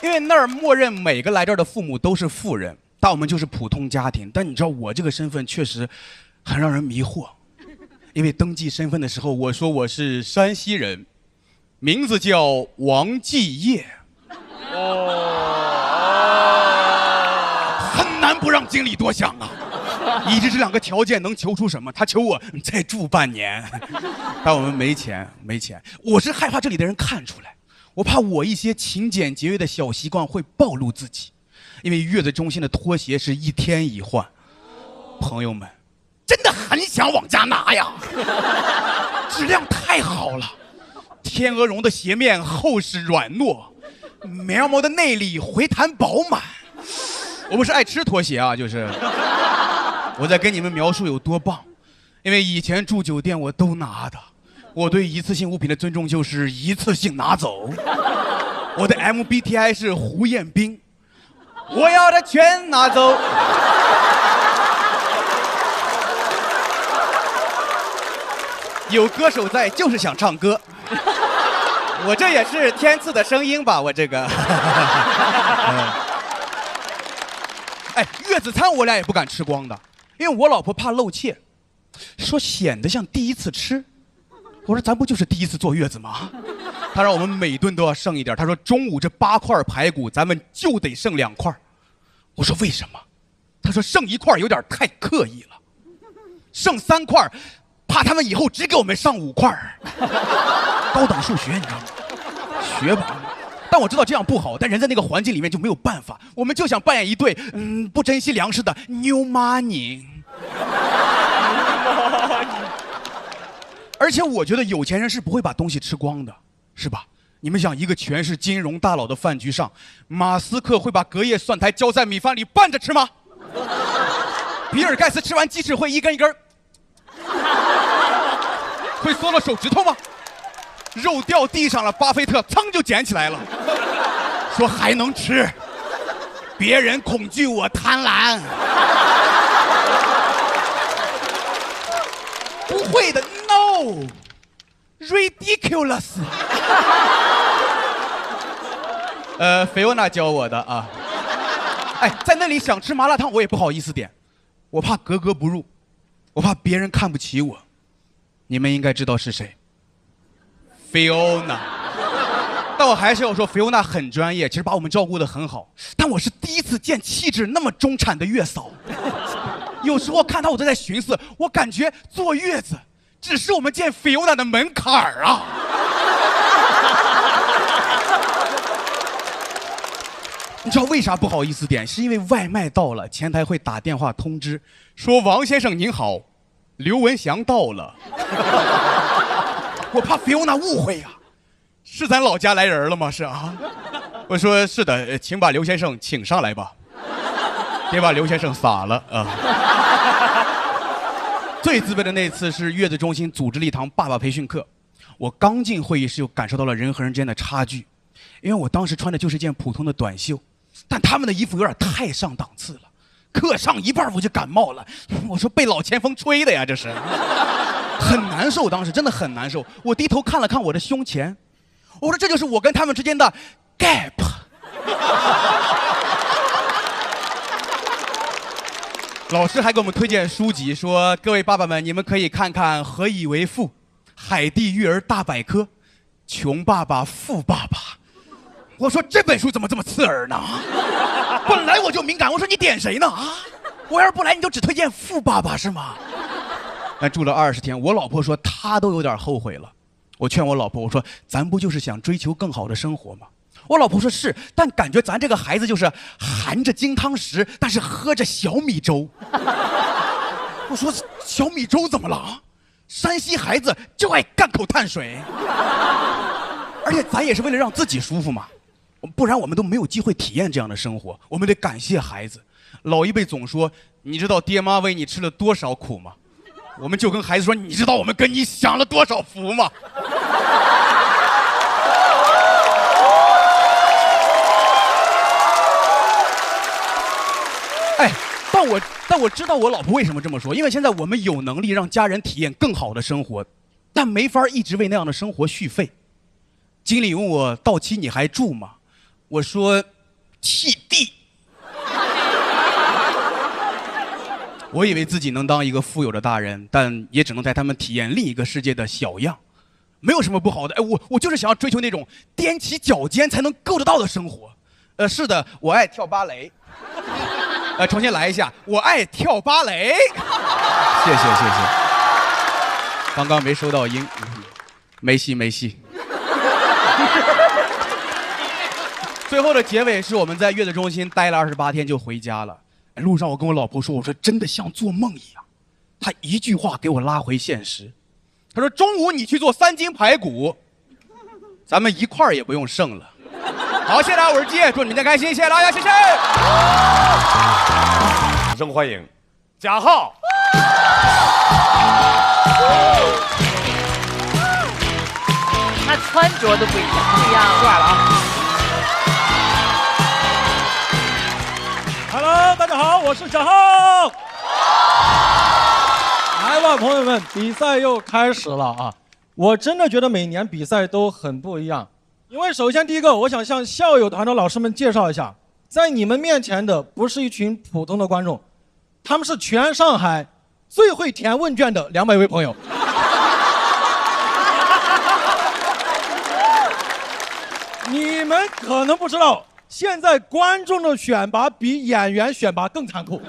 因为那儿默认每个来这儿的父母都是富人，但我们就是普通家庭。但你知道我这个身份确实很让人迷惑，因为登记身份的时候我说我是山西人，名字叫王继业。很难不让经理多想啊。一直这两个条件能求出什么？他求我再住半年，但我们没钱。我是害怕这里的人看出来。我怕我一些勤俭节约的小习惯会暴露自己，因为月子中心的拖鞋是一天一换。朋友们，真的很想往家拿呀，质量太好了，天鹅绒的鞋面厚实软糯，棉毛的内里回弹饱满。我不是爱吃拖鞋啊，就是我在跟你们描述有多棒，因为以前住酒店我都拿的。我对一次性物品的尊重就是一次性拿走。我的 MBTI 是胡彦斌，我要的全拿走。有歌手在，就是想唱歌。我这也是天赐的声音吧，我这个。哎，月子餐我俩也不敢吃光的，因为我老婆怕露怯，说显得像第一次吃。我说咱不就是第一次坐月子吗？他让我们每顿都要剩一点。他说中午这8块排骨咱们就得剩2块。我说为什么？他说剩1块有点太刻意了，剩3块怕他们以后只给我们上5块。高等数学你知道吗？学吧。但我知道这样不好，但人在那个环境里面就没有办法。我们就想扮演一对不珍惜粮食的牛妈宁。而且我觉得有钱人是不会把东西吃光的，是吧？你们想，一个全是金融大佬的饭局上，马斯克会把隔夜蒜苔浇在米饭里拌着吃吗？比尔盖茨吃完鸡翅会一根一根会缩了手指头吗？肉掉地上了，巴菲特噌就捡起来了，说还能吃。别人恐惧，我贪婪。不会的 ，no， ridiculous。菲欧娜教我的啊。哎，在那里想吃麻辣烫，我也不好意思点，我怕格格不入，我怕别人看不起我。你们应该知道是谁，菲欧娜。但我还是要说，菲欧娜很专业，其实把我们照顾得很好。但我是第一次见气质那么中产的月嫂。有时候看到我都在寻思，我感觉坐月子只是我们见菲欧娜的门槛儿啊。你知道为啥不好意思点？是因为外卖到了，前台会打电话通知，说王先生您好，刘文祥到了。我怕菲欧娜误会呀，是咱老家来人了吗？是啊。我说是的，请把刘先生请上来吧，别把刘先生撒了啊。最自卑的那次是月子中心组织了一堂爸爸培训课，我刚进会议室就感受到了人和人之间的差距，因为我当时穿的就是一件普通的短袖，但他们的衣服有点太上档次了。课上一半我就感冒了，我说被老前锋吹的呀，这是很难受，当时真的很难受。我低头看了看我的胸前，我说这就是我跟他们之间的 gap。老师还给我们推荐书籍，说各位爸爸们，你们可以看看《何以为父》《海地育儿大百科》《穷爸爸富爸爸》。我说这本书怎么这么刺耳呢？本来我就敏感，我说你点谁呢？啊，我要是不来，你就只推荐富爸爸是吗？住了20天，我老婆说她都有点后悔了。我劝我老婆，我说咱不就是想追求更好的生活吗？我老婆说是，但感觉咱这个孩子就是含着金汤匙，但是喝着小米粥。我说小米粥怎么了啊？山西孩子就爱干口碳水，而且咱也是为了让自己舒服嘛，不然我们都没有机会体验这样的生活。我们得感谢孩子。老一辈总说，你知道爹妈为你吃了多少苦吗？我们就跟孩子说，你知道我们跟你享了多少福吗？哎，但我知道我老婆为什么这么说，因为现在我们有能力让家人体验更好的生活，但没法一直为那样的生活续费。经理问我到期你还住吗？我说弃地。我以为自己能当一个富有的大人，但也只能带他们体验另一个世界的小样，没有什么不好的。哎，我就是想要追求那种踮起脚尖才能够得到的生活。是的，我爱跳芭蕾。重新来一下，我爱跳芭蕾。谢谢。刚刚没收到音，没戏。最后的结尾是我们在月子中心待了28天就回家了。路上我跟我老婆说，我说真的像做梦一样。她一句话给我拉回现实。她说中午你去做3斤排骨，咱们一块儿也不用剩了。好，谢谢大家，我是季，祝你们天开心，谢谢大家，谢谢。掌声欢迎贾浩。他穿着都不一样，帅了啊！ Hello， 大家好，我是贾浩。来吧，朋友们，比赛又开始了啊！我真的觉得每年比赛都很不一样，因为首先第一个，我想向校友团的老师们介绍一下，在你们面前的不是一群普通的观众，他们是全上海最会填问卷的200位朋友。你们可能不知道。 现在观众的选拔比演员选拔更残酷。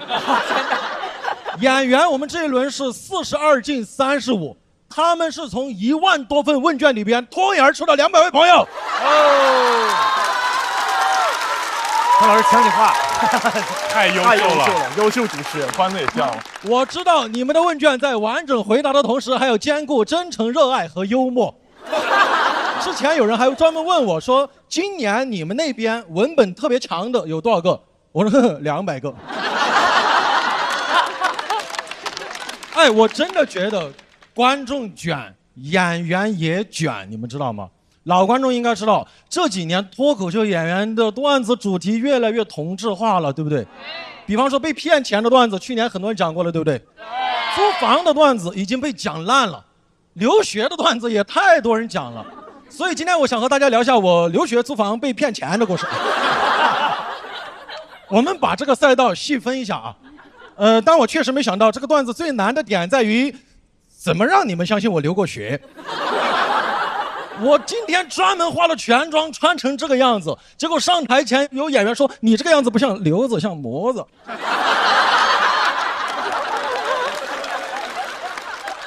演员我们这一轮是42进35，他们是从1万多份问卷里边脱颖而出的200位朋友。哦，张老师请你话，太优秀了，优秀主持人，关子也笑了。我知道你们的问卷在完整回答的同时，还有兼顾真诚、热爱和幽默。之前有人还专门问我说，今年你们那边文本特别强的有多少个？我说200个。哎，我真的觉得观众卷，演员也卷，你们知道吗？老观众应该知道，这几年脱口秀演员的段子主题越来越同质化了，对不对？比方说被骗钱的段子，去年很多人讲过了，对不对？租房的段子已经被讲烂了，留学的段子也太多人讲了。 所以今天我想和大家聊一下我留学租房被骗钱的故事。我们把这个赛道细分一下啊，但我确实没想到这个段子最难的点在于，怎么让你们相信我留过学。我今天专门化了全妆穿成这个样子，结果上台前有演员说你这个样子不像瘤子，像模子。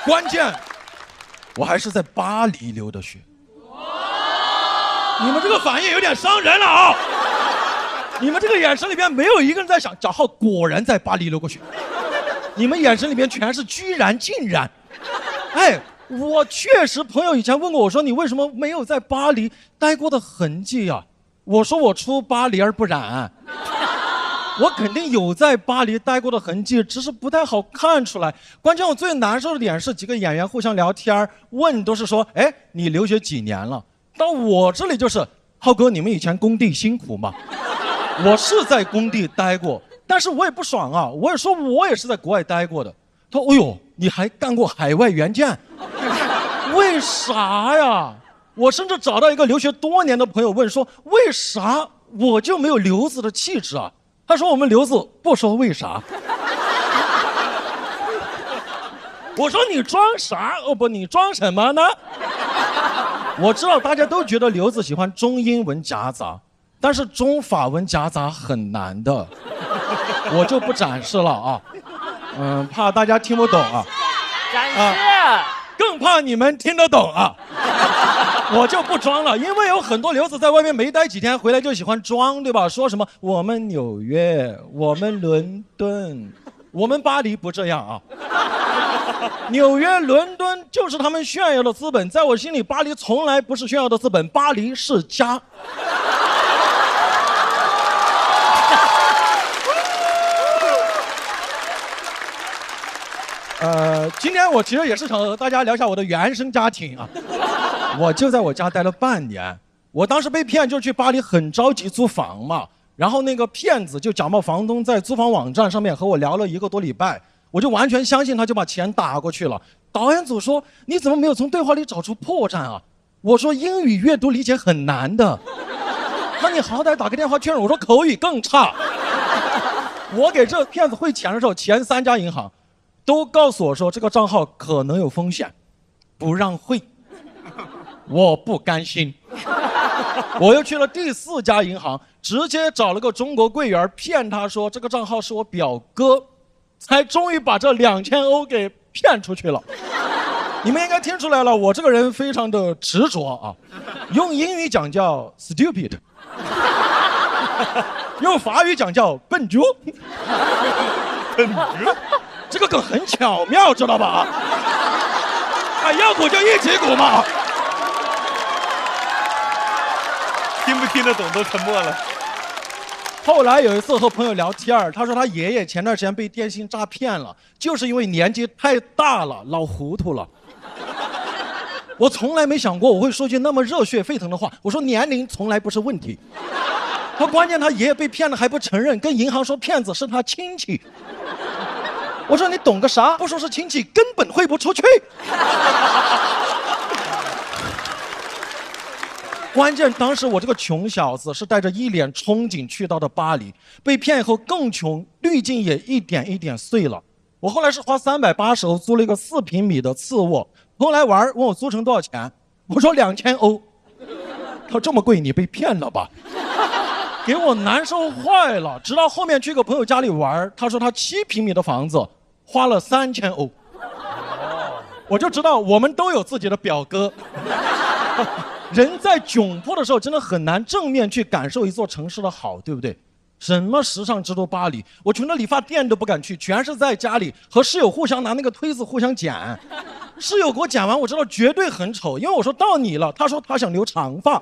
关键，我还是在巴黎留的学。 你们这个反应有点伤人了啊！你们这个眼神里边没有一个人在想，贾浩果然在巴黎留过学。你们眼神里边全是居然竟然。哎，我确实，朋友以前问过我说，你为什么没有在巴黎待过的痕迹啊？我说我出巴黎而不染。我肯定有在巴黎待过的痕迹，只是不太好看出来。关键我最难受的点是，几个演员互相聊天问都是说，哎，你留学几年了？ 到我这里就是，浩哥，你们以前工地辛苦吗？我是在工地待过，但是我也不爽啊，我也说我也是在国外待过的。他说，哎呦，你还干过海外援建？为啥呀？我甚至找到一个留学多年的朋友问说，为啥我就没有留子的气质啊？他说我们留子不说为啥。我说你装啥？哦不，你装什么呢？我知道大家都觉得刘子喜欢中英文夹杂，但是中法文夹杂很难的，我就不展示了啊。怕大家听不懂啊。展示。更怕你们听得懂啊。我就不装了，因为有很多留子在外面没待几天，回来就喜欢装，对吧？说什么我们纽约，我们伦敦，我们巴黎不这样啊。纽约、伦敦就是他们炫耀的资本，在我心里，巴黎从来不是炫耀的资本，巴黎是家。今天我其实也是想和大家聊一下我的原生家庭啊。我就在我家待了半年，我当时被骗就去巴黎，很着急租房嘛。然后那个骗子就假冒房东，在租房网站上面和我聊了1个多礼拜，我就完全相信他，就把钱打过去了。导演组说你怎么没有从对话里找出破绽啊？我说英语阅读理解很难的。那你好歹打个电话确认。我说口语更差。我给这骗子汇钱的时候，前3家银行都告诉我说这个账号可能有风险，不让汇。我不甘心，我又去了第4家银行，直接找了个中国柜员骗他说这个账号是我表哥，才终于把这2000欧给骗出去了。你们应该听出来了，我这个人非常的执着啊，用英语讲叫 stupid， 用法语讲叫笨猪。笨猪，这个梗很巧妙，知道吧？啊，要鼓就一起鼓嘛。听不听得懂都沉默了。后来有一次和朋友聊天，他说他爷爷前段时间被电信诈骗了，就是因为年纪太大了，老糊涂了。我从来没想过我会说句那么热血沸腾的话，我说年龄从来不是问题。他关键他爷爷被骗了还不承认，跟银行说骗子是他亲戚。我说你懂个啥？不说是亲戚，根本汇不出去。关键当时我这个穷小子是带着一脸憧憬去到的巴黎，被骗以后更穷，滤镜也一点一点碎了。我后来是花380欧租了一个4平米的次卧，后来玩问我租成多少钱，我说2000欧。他说这么贵你被骗了吧？给我难受坏了。直到后面去个朋友家里玩，他说他7平米的房子花了3000欧。我就知道我们都有自己的表哥。人在窘迫的时候真的很难正面去感受一座城市的好，对不对？什么时尚之都巴黎，我穷的理发店都不敢去，全是在家里和室友互相拿那个推子互相剪。室友给我剪完，我知道绝对很丑，因为我说到你了，他说他想留长发。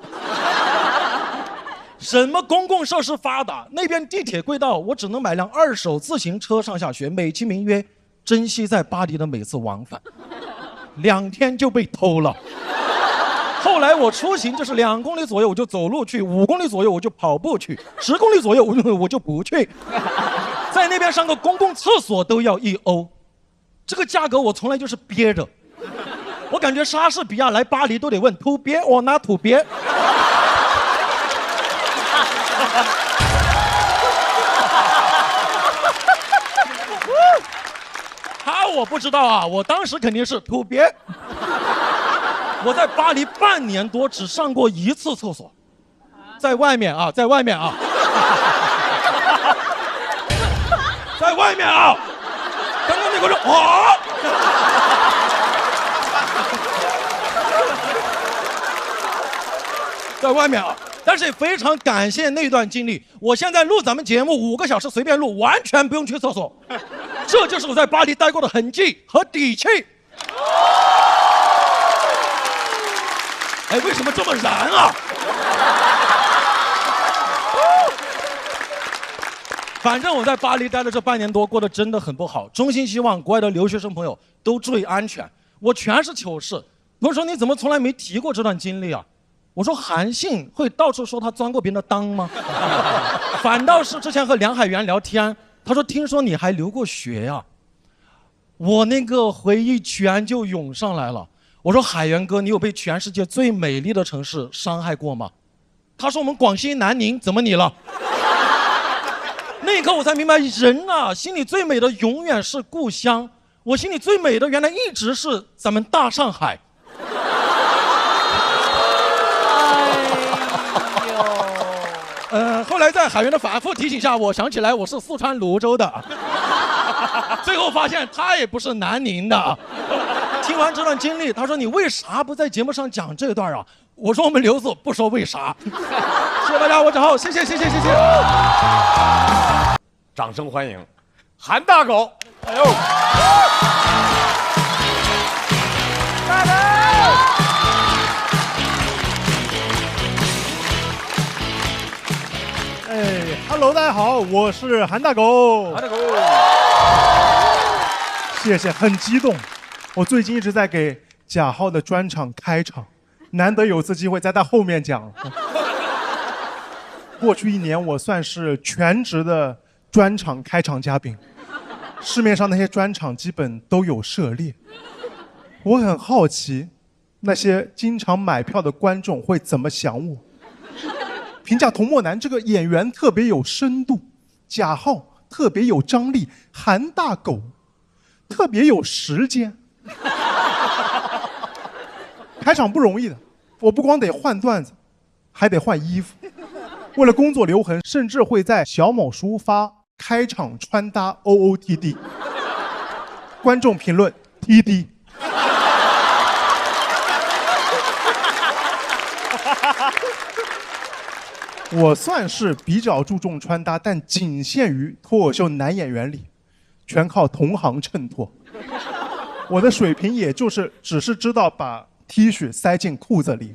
什么公共设施发达，那边地铁贵到我只能买辆2手自行车上下学，美其名曰珍惜在巴黎的每次往返。2天就被偷了。后来我出行就是2公里左右我就走路去，5公里左右我就跑步去，10公里左右我就不去。在那边上个公共厕所都要1欧，这个价格我从来就是憋着。我感觉莎士比亚来巴黎都得问 to 憋 or not to 憋。我不知道啊，我当时肯定是to 憋。我在巴黎半年多，只上过1次厕所，在外面啊，在外面啊，在外面啊。刚刚那个人啊，在外面啊。但是也非常感谢那段经历，我现在录咱们节目5个小时随便录，完全不用去厕所。这就是我在巴黎待过的痕迹和底气。哎，为什么这么燃啊？反正我在巴黎待了这半年多，过得真的很不好。衷心希望国外的留学生朋友都注意安全。我全是糗事。朋友说你怎么从来没提过这段经历啊？我说韩信会到处说他钻过别人的裆吗？反倒是之前和梁海源聊天，他说听说你还留过学呀。我那个回忆全就涌上来了。我说海源哥，你有被全世界最美丽的城市伤害过吗？他说我们广西南宁，怎么你了？那一刻我才明白，人啊，心里最美的永远是故乡。我心里最美的原来一直是咱们大上海。后来在海源的反复提醒下，我想起来我是四川泸州的，最后发现他也不是南宁的。听完这段经历，他说你为啥不在节目上讲这段啊？我说我们留着不说为啥。谢谢大家，我子浩，谢谢。掌声欢迎韩大狗。哎呦，大狗。Hello， 大家好，我是韩大狗。韩大狗，谢谢，很激动。我最近一直在给贾浩的专场开场，难得有次机会在他后面讲。过去1年，我算是全职的专场开场嘉宾，市面上那些专场基本都有涉猎。我很好奇，那些经常买票的观众会怎么想我。评价童漠男这个演员特别有深度，贾浩特别有张力，韩大狗特别有时间。开场不容易的，我不光得换段子，还得换衣服。为了工作留痕，甚至会在小某书发开场穿搭 OOTD， 观众评论 TD。我算是比较注重穿搭，但仅限于脱口秀男演员里，全靠同行衬托。我的水平也就是只是知道把 T 恤塞进裤子里，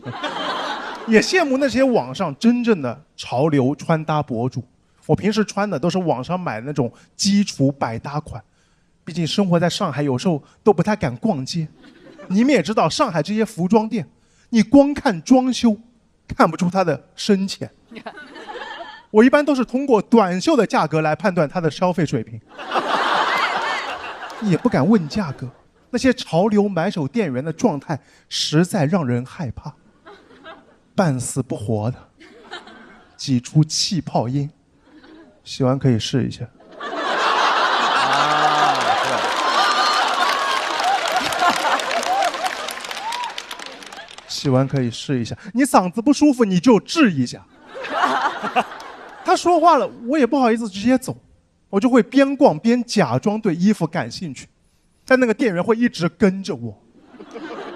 也羡慕那些网上真正的潮流穿搭博主。我平时穿的都是网上买的那种基础百搭款，毕竟生活在上海，有时候都不太敢逛街。你们也知道，上海这些服装店，你光看装修，看不出它的深浅。我一般都是通过短袖的价格来判断它的消费水平，也不敢问价格。那些潮流买手店员的状态实在让人害怕，半死不活的，挤出气泡音。喜欢可以试一下。喜欢可以试一下。你嗓子不舒服你就治一下。他说话了，我也不好意思直接走，我就会边逛边假装对衣服感兴趣，但那个店员会一直跟着我。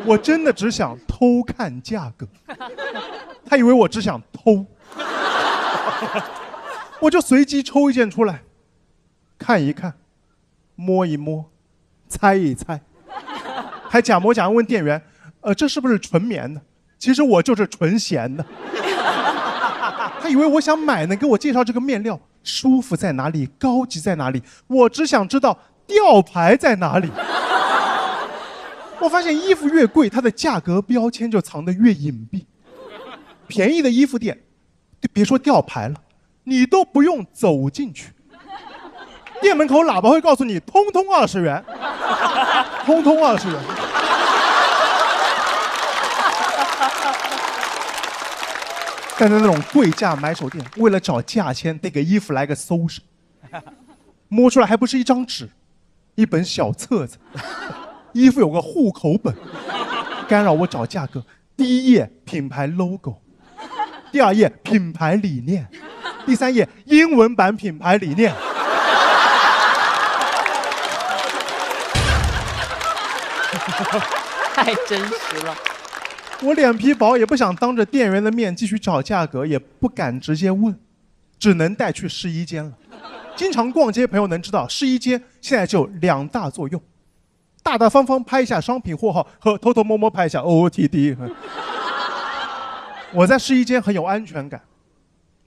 我真的只想偷看价格，他以为我只想偷，我就随机抽一件出来，看一看，摸一摸，猜一猜，还假模假样问店员，这是不是纯棉的？其实我就是纯咸的。他以为我想买呢，给我介绍这个面料舒服在哪里，高级在哪里，我只想知道吊牌在哪里。我发现衣服越贵，它的价格标签就藏得越隐蔽。便宜的衣服店，别说吊牌了，你都不用走进去，店门口喇叭会告诉你，通通20元，通通20元。但是那种贵价买手店，为了找价签，得给衣服来个搜身，摸出来还不是一张纸，一本小册子，衣服有个户口本，干扰我找价格。第一页品牌 logo， 第2页品牌理念，第3页英文版品牌理念。太真实了。我脸皮薄，也不想当着店员的面继续找价格，也不敢直接问，只能带去试衣间了。经常逛街朋友能知道，试衣间现在就有2大作用：大大方方拍一下商品货号和偷偷摸摸拍一下 OOTD。我在试衣间很有安全感，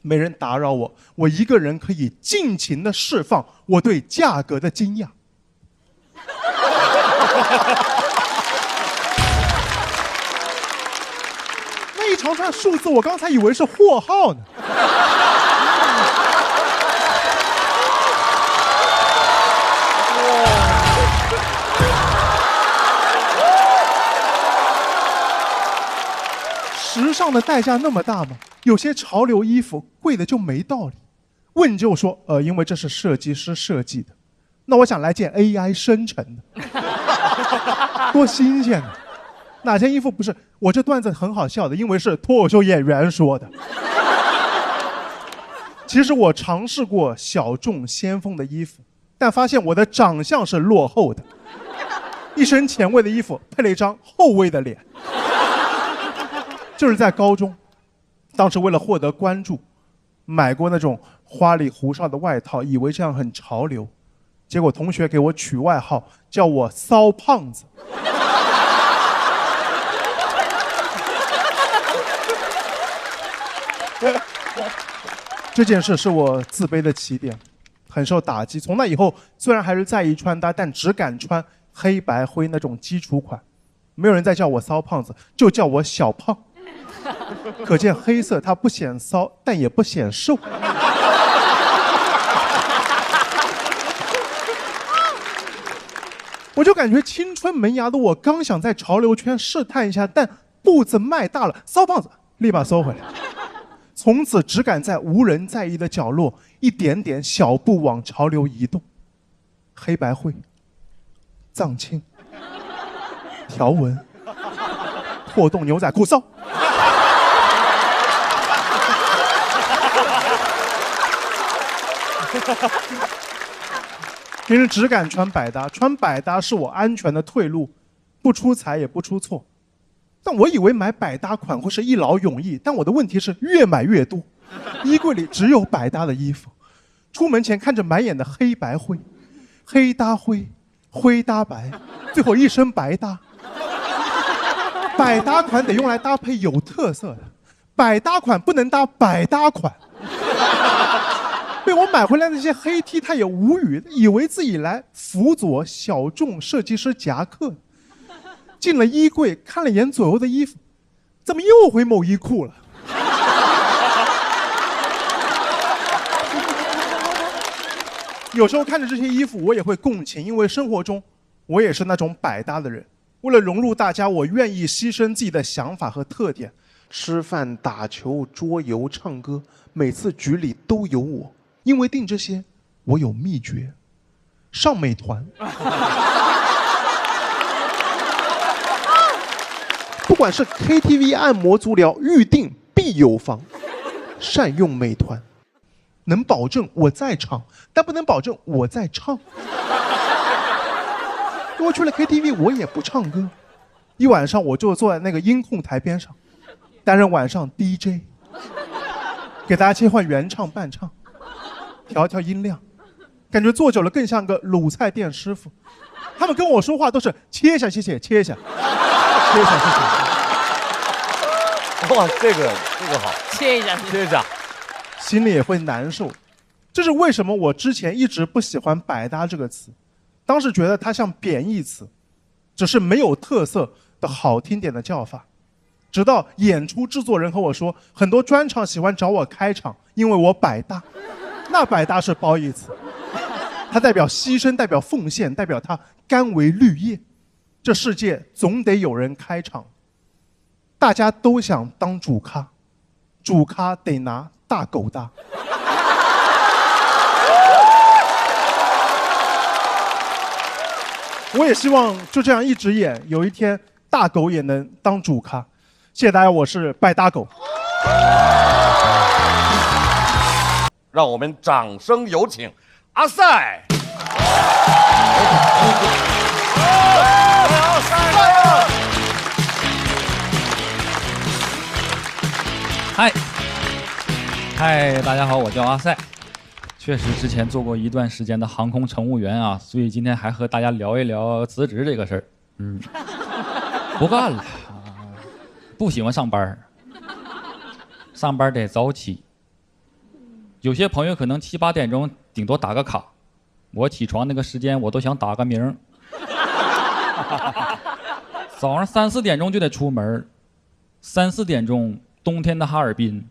没人打扰我，我一个人可以尽情地释放我对价格的惊讶。那一长串数字，我刚才以为是货号呢。时尚的代价那么大吗？有些潮流衣服贵的就没道理。问就说，因为这是设计师设计的。那我想来件 AI 生成的，多新鲜啊！哪件衣服不是？我这段子很好笑的，因为是脱口秀演员说的。其实我尝试过小众先锋的衣服，但发现我的长相是落后的。一身前卫的衣服配了一张后卫的脸。就是在高中，当时为了获得关注，买过那种花里胡哨的外套，以为这样很潮流，结果同学给我取外号，叫我骚胖子。这件事是我自卑的起点，很受打击。从那以后，虽然还是在意穿搭，但只敢穿黑白灰那种基础款，没有人再叫我骚胖子，就叫我小胖。可见黑色它不显骚，但也不显瘦。我就感觉青春萌芽的我刚想在潮流圈试探一下，但步子迈大了，骚胖子立马收回来。从此只敢在无人在意的角落，一点点小步往潮流移动。黑白灰、藏青、条纹、破洞牛仔裤骚。平时只敢穿百搭，穿百搭是我安全的退路，不出彩也不出错。但我以为买百搭款会是一劳永逸，但我的问题是越买越多，衣柜里只有百搭的衣服。出门前看着满眼的黑白灰，黑搭灰，灰搭白，最后一身白搭。百搭款得用来搭配有特色的，百搭款不能搭百搭款。被我买回来那些黑 T 他也无语，以为自己来辅佐小众设计师夹克。进了衣柜看了眼左右的衣服，怎么又回某衣库了？有时候看着这些衣服我也会共情，因为生活中我也是那种百搭的人。为了融入大家，我愿意牺牲自己的想法和特点。吃饭、打球、桌游、唱歌，每次局里都有我。因为订这些，我有秘诀。上美团，不管是 KTV、按摩、足疗，预定必有房。善用美团，能保证我在场，但不能保证我在唱。因为去了 KTV， 我也不唱歌，一晚上我就坐在那个音控台边上，担任晚上 DJ， 给大家切换原唱伴唱，调调音量，感觉坐久了更像个卤菜店师傅。他们跟我说话都是切一下谢谢，切一下，切一下谢谢。哇，这个好，切一下，切一下，心里也会难受。这是为什么我之前一直不喜欢百搭这个词，当时觉得它像贬义词，只是没有特色的好听点的叫法。直到演出制作人和我说，很多专场喜欢找我开场，因为我百搭。那百搭是褒义词，它代表牺牲，代表奉献，代表它甘为绿叶。这世界总得有人开场，大家都想当主咖，主咖得拿大狗大。我也希望就这样一直演，有一天大狗也能当主咖。谢谢大家，我是百搭狗。让我们掌声有请阿赛。嗨，大家好，我叫阿赛。确实之前做过一段时间的航空乘务员啊，所以今天还和大家聊一聊辞职这个事儿。不干了，不喜欢上班，上班得早起。有些朋友可能7、8点钟顶多打个卡，我起床那个时间我都想打个鸣。早上3、4点钟就得出门，3、4点钟冬天的哈尔滨，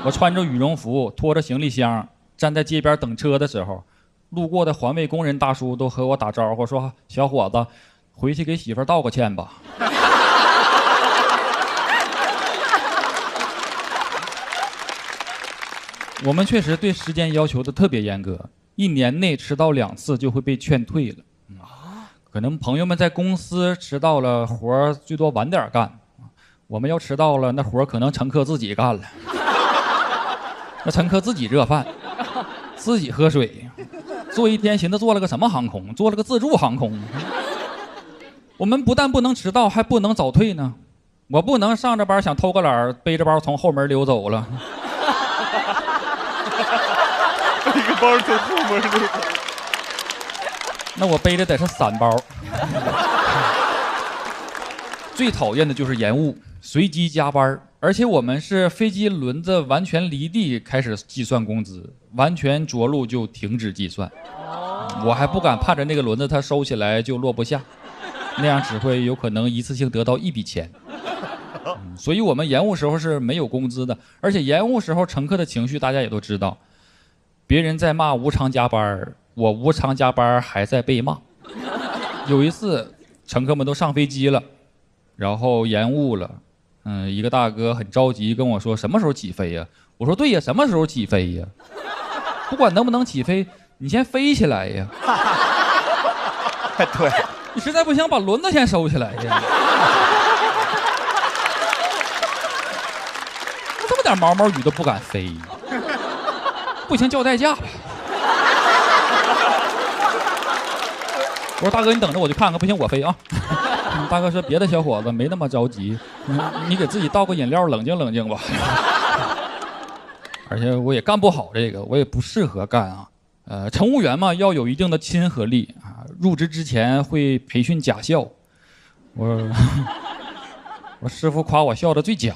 我穿着羽绒服，拖着行李箱，站在街边等车的时候，路过的环卫工人大叔都和我打招呼说：“小伙子，回去给媳妇儿道个歉吧。”我们确实对时间要求的特别严格，1年内迟到2次就会被劝退了。可能朋友们在公司迟到了，活儿最多晚点干；我们要迟到了，那活儿可能乘客自己干了。那乘客自己热饭，自己喝水，坐一天寻思坐了个什么航空，坐了个自助航空。我们不但不能迟到，还不能早退呢。我不能上着班想偷个懒，背着包从后门溜走了。背个包从后门溜走。那我背的得是3包。最讨厌的就是延误、随机加班，而且我们是飞机轮子完全离地开始计算工资，完全着陆就停止计算。我还不敢盼着那个轮子它收起来就落不下，那样只会有可能一次性得到一笔钱。所以我们延误时候是没有工资的，而且延误时候乘客的情绪大家也都知道，别人在骂无偿加班，我无偿加班还在被骂。有一次乘客们都上飞机了，然后延误了，一个大哥很着急跟我说什么时候起飞呀？我说对呀，什么时候起飞呀？不管能不能起飞，你先飞起来呀。对，你实在不行把轮子先收起来呀。这么点毛毛雨都不敢飞，不行叫代驾吧。我说大哥你等着我去看看，不行我飞啊。大哥说别的小伙子没那么着急，你给自己倒个饮料冷静冷静吧。而且我也干不好这个，我也不适合干啊。乘务员嘛要有一定的亲和力啊，入职之前会培训假笑。我师傅夸我笑得最假。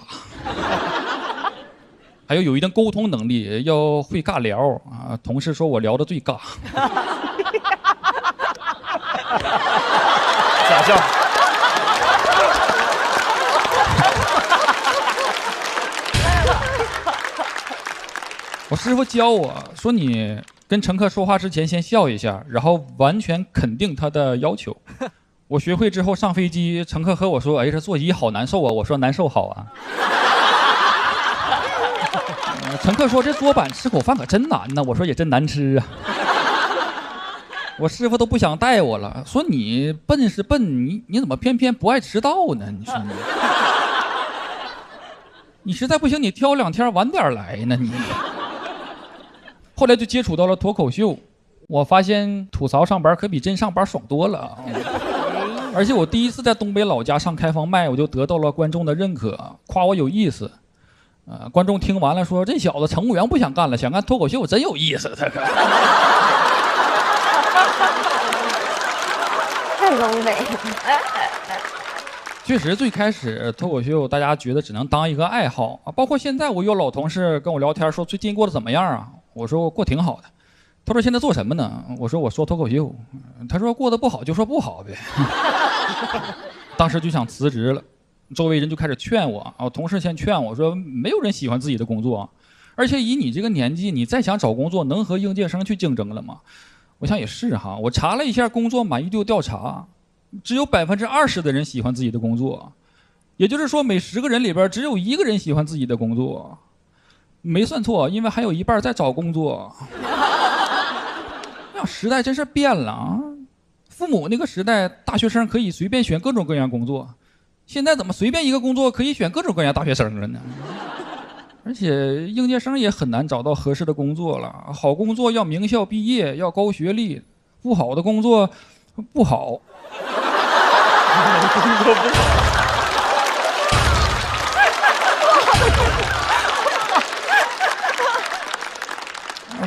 还有一定沟通能力，要会尬聊啊。同事说我聊得最尬。假笑。我师傅教我说，你跟乘客说话之前先笑一下，然后完全肯定他的要求。我学会之后上飞机，乘客和我说：“哎，这座椅好难受啊。”我说：“难受好啊。”乘客说：“这桌板吃口饭可真难呐。”我说：“也真难吃啊。”我师傅都不想带我了，说：“你笨是笨，你怎么偏偏不爱迟到呢？你说你实在不行，你挑2天晚点来呢你。”后来就接触到了脱口秀，我发现吐槽上班可比真上班爽多了。而且我第一次在东北老家上开放麦，我就得到了观众的认可，夸我有意思。观众听完了说：“这小子乘务员不想干了，想干脱口秀，真有意思。”这个太东北。确实，最开始脱口秀大家觉得只能当一个爱好啊，包括现在我有老同事跟我聊天说最近过得怎么样啊？我说我过挺好的。他说现在做什么呢？我说我说脱口秀。他说过得不好就说不好呗。当时就想辞职了，周围人就开始劝我，同事先劝我说没有人喜欢自己的工作，而且以你这个年纪，你再想找工作能和应届生去竞争了吗？我想也是哈，我查了一下工作满意度调查，只有20%的人喜欢自己的工作，也就是说每10个人里边只有1个人喜欢自己的工作。没算错，因为还有1半在找工作。时代真是变了啊！父母那个时代，大学生可以随便选各种各样工作，现在怎么随便一个工作可以选各种各样大学生了呢？而且应届生也很难找到合适的工作了。好工作要名校毕业，要高学历；不好的工作不好。工作不好。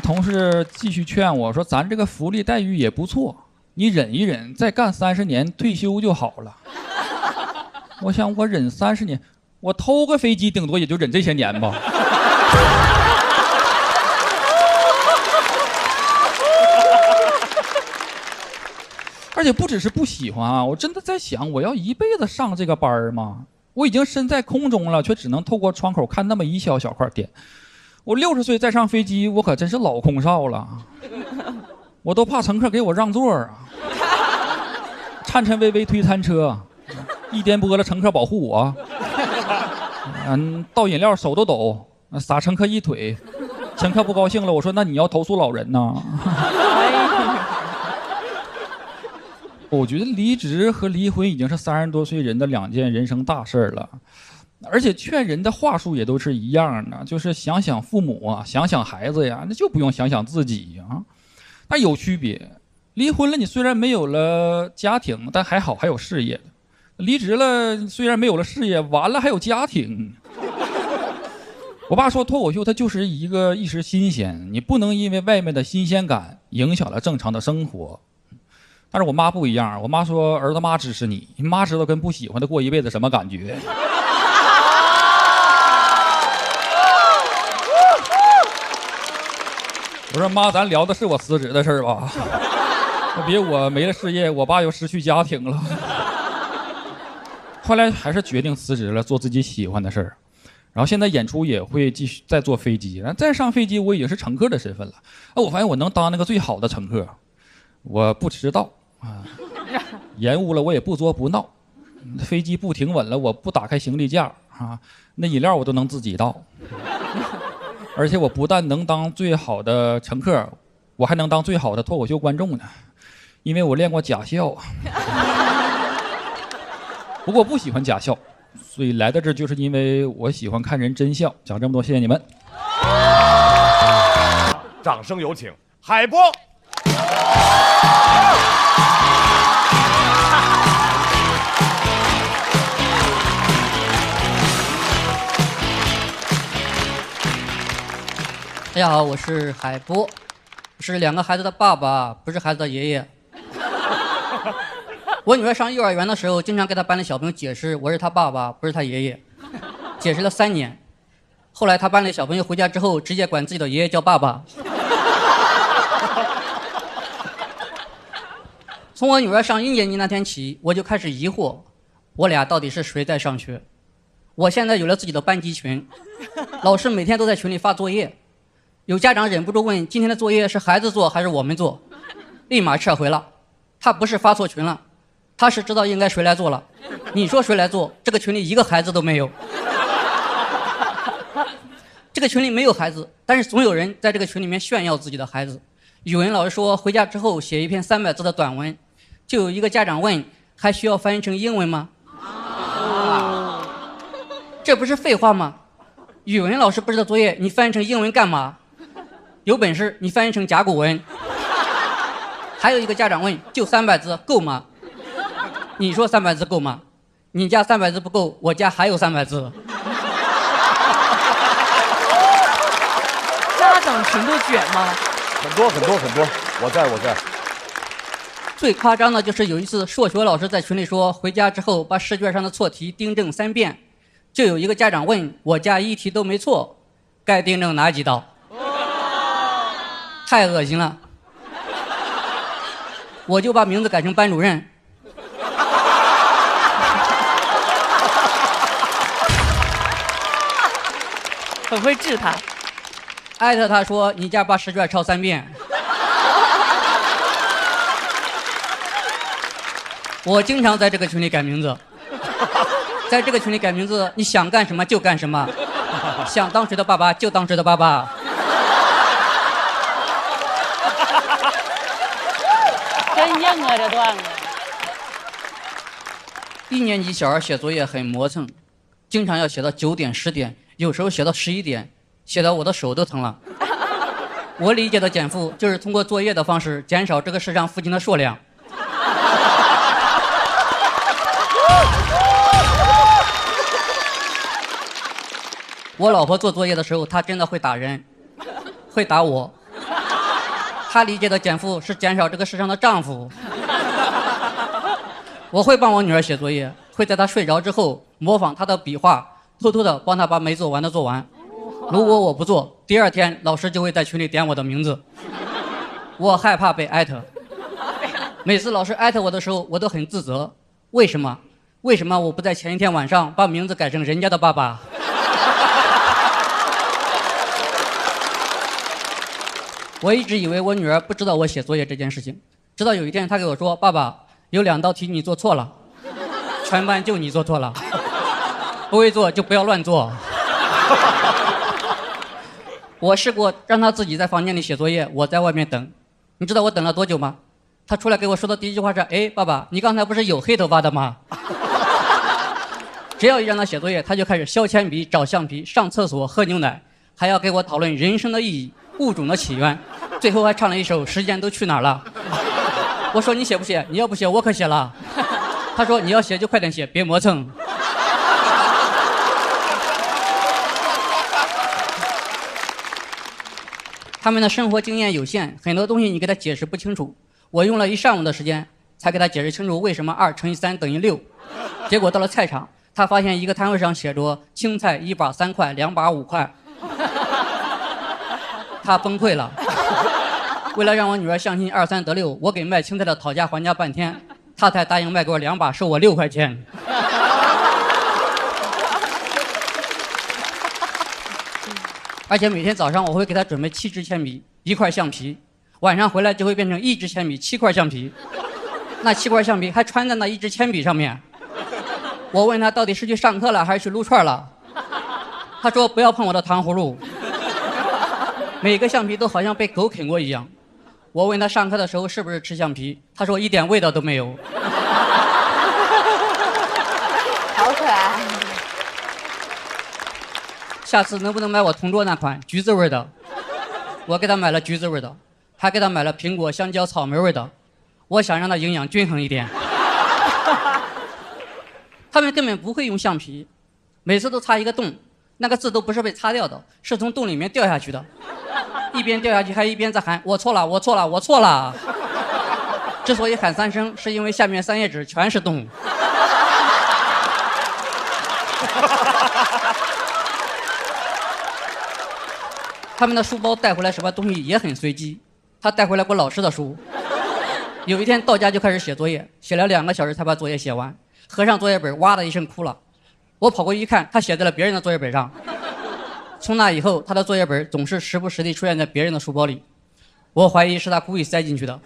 同事继续劝我说：“咱这个福利待遇也不错，你忍一忍，再干30年，退休就好了。”我想，我忍30年，我偷个飞机，顶多也就忍这些年吧。而且不只是不喜欢啊，我真的在想，我要一辈子上这个班吗？我已经身在空中了，却只能透过窗口看那么一小块天。我60岁再上飞机，我可真是老空少了，我都怕乘客给我让座啊，颤颤巍巍推餐车，一颠簸了乘客保护我，倒饮料手都抖，撒乘客一腿，乘客不高兴了，我说那你要投诉老人呐。我觉得离职和离婚已经是30多岁人的2件人生大事了。而且劝人的话术也都是一样的，就是想想父母啊，想想孩子呀，那就不用想想自己啊。但有区别，离婚了，你虽然没有了家庭，但还好还有事业；离职了，虽然没有了事业，完了还有家庭。我爸说脱口秀它就是一个一时新鲜，你不能因为外面的新鲜感影响了正常的生活。但是我妈不一样，我妈说儿子妈支持你，你妈知道跟不喜欢的过一辈子什么感觉。我说妈，咱聊的是我辞职的事儿吧？别我没了事业，我爸又失去家庭了。后来还是决定辞职了，做自己喜欢的事儿。然后现在演出也会继续再坐飞机，然后再上飞机我已经是乘客的身份了。我发现我能当那个最好的乘客，我不迟到啊，延误了我也不作不闹，飞机不停稳了我不打开行李架啊，那饮料我都能自己倒。而且我不但能当最好的乘客，我还能当最好的脱口秀观众呢，因为我练过假笑。不过我不喜欢假笑，所以来到这就是因为我喜欢看人真笑。讲这么多，谢谢你们。掌声有请海波。大家好，我是海波，是2个孩子的爸爸，不是孩子的爷爷。我女儿上幼儿园的时候，经常给她班里小朋友解释我是她爸爸，不是她爷爷，解释了3年。后来她班里小朋友回家之后，直接管自己的爷爷叫爸爸。从我女儿上1年级那天起，我就开始疑惑，我俩到底是谁在上学？我现在有了自己的班级群，老师每天都在群里发作业，有家长忍不住问今天的作业是孩子做还是我们做，立马撤回了。他不是发错群了，他是知道应该谁来做了。你说谁来做？这个群里1个孩子都没有。这个群里没有孩子，但是总有人在这个群里面炫耀自己的孩子。语文老师说回家之后写一篇300字的短文，就有一个家长问还需要翻译成英文吗？这不是废话吗？语文老师布置的作业你翻译成英文干嘛？有本事你翻译成甲骨文。还有一个家长问就300字够吗？你说300字够吗？你家300字不够，我家还有300字。家长群都卷吗？很多，我在。最夸张的就是有一次数学老师在群里说回家之后把试卷上的错题订正3遍，就有一个家长问我家1题都没错，该订正哪几道？太恶心了，我就把名字改成班主任。很会治他。艾特他说你家把试卷抄3遍。我经常在这个群里改名字，在这个群里改名字，你想干什么就干什么，想当谁的爸爸就当谁的爸爸。真硬啊，这段子。1年级小孩写作业很磨蹭，经常要写到9点10点，有时候写到11点，写到我的手都疼了。我理解的减负就是通过作业的方式减少这个世上父亲的数量。我老婆做作业的时候，她真的会打人，会打我。她理解的减负是减少这个世上的丈夫。我会帮我女儿写作业，会在她睡着之后模仿她的笔画，偷偷的帮她把没做完的做完。如果我不做，第2天老师就会在群里点我的名字。我害怕被艾特，每次老师艾特我的时候，我都很自责。为什么？为什么我不在前一天晚上把名字改成人家的爸爸？我一直以为我女儿不知道我写作业这件事情，直到有一天她给我说：“爸爸，有2道题你做错了，全班就你做错了，不会做就不要乱做。”我试过让她自己在房间里写作业，我在外面等。你知道我等了多久吗？她出来给我说的第一句话是：“哎，爸爸，你刚才不是有黑头发的吗？”只要一让她写作业，她就开始削铅笔、找橡皮、上厕所、喝牛奶，还要给我讨论人生的意义、物种的起源，最后还唱了一首《时间都去哪儿了》。我说你写不写？你要不写我可写了。他说你要写就快点写，别磨蹭。他们的生活经验有限，很多东西你给他解释不清楚。我用了一上午的时间才给他解释清楚为什么2乘以3等于6。结果到了菜场，他发现一个摊位上写着青菜1把3块，2把5块。他崩溃了。为了让我女儿相信2、3得6，我给卖青菜的讨价还价半天，他才答应卖给我2把，收我6块钱。而且每天早上我会给他准备7支铅笔，1块橡皮，晚上回来就会变成1支铅笔7块橡皮，那7块橡皮还穿在那1支铅笔上面。我问他到底是去上课了还是去撸串了，他说不要碰我的糖葫芦，每个橡皮都好像被狗啃过一样。我问他上课的时候是不是吃橡皮，他说一点味道都没有。好可爱。下次能不能买我同桌那款橘子味的？我给他买了橘子味的，还给他买了苹果、香蕉、草莓味的。我想让他营养均衡一点。他们根本不会用橡皮，每次都擦一个洞，那个字都不是被擦掉的，是从洞里面掉下去的。一边掉下去还一边在喊我错了，我错了，我错了。之所以喊3声，是因为下面3页纸全是洞。他们的书包带回来什么东西也很随机，他带回来过老师的书。有一天到家就开始写作业，写了2个小时才把作业写完，合上作业本哇的一声哭了。我跑过去一看，他写在了别人的作业本上。从那以后，他的作业本总是时不时地出现在别人的书包里，我怀疑是他故意塞进去的。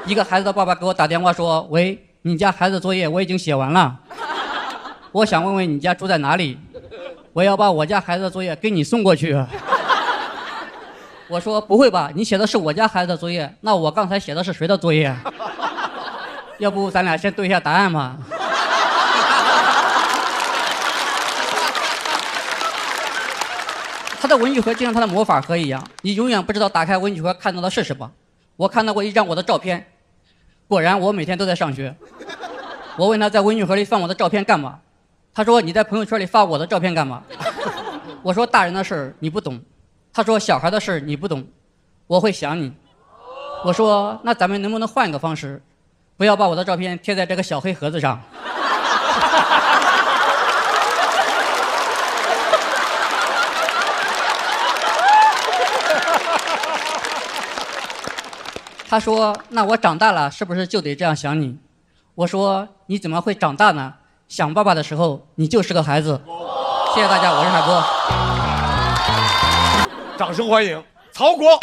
一个孩子的爸爸给我打电话说：喂，你家孩子作业我已经写完了，我想问问你家住在哪里，我要把我家孩子的作业给你送过去。我说不会吧，你写的是我家孩子的作业，那我刚才写的是谁的作业？要不咱俩先对一下答案吧。他的文具盒就像他的魔法盒一样，你永远不知道打开文具盒看到的是什么。我看到过一张我的照片，果然我每天都在上学。我问他在文具盒里放我的照片干嘛，他说你在朋友圈里发我的照片干嘛？我说大人的事儿你不懂，他说小孩的事你不懂，我会想你。我说那咱们能不能换个方式，不要把我的照片贴在这个小黑盒子上。他说那我长大了是不是就得这样想你？我说你怎么会长大呢？想爸爸的时候你就是个孩子。谢谢大家，我是海波。掌声欢迎曹国。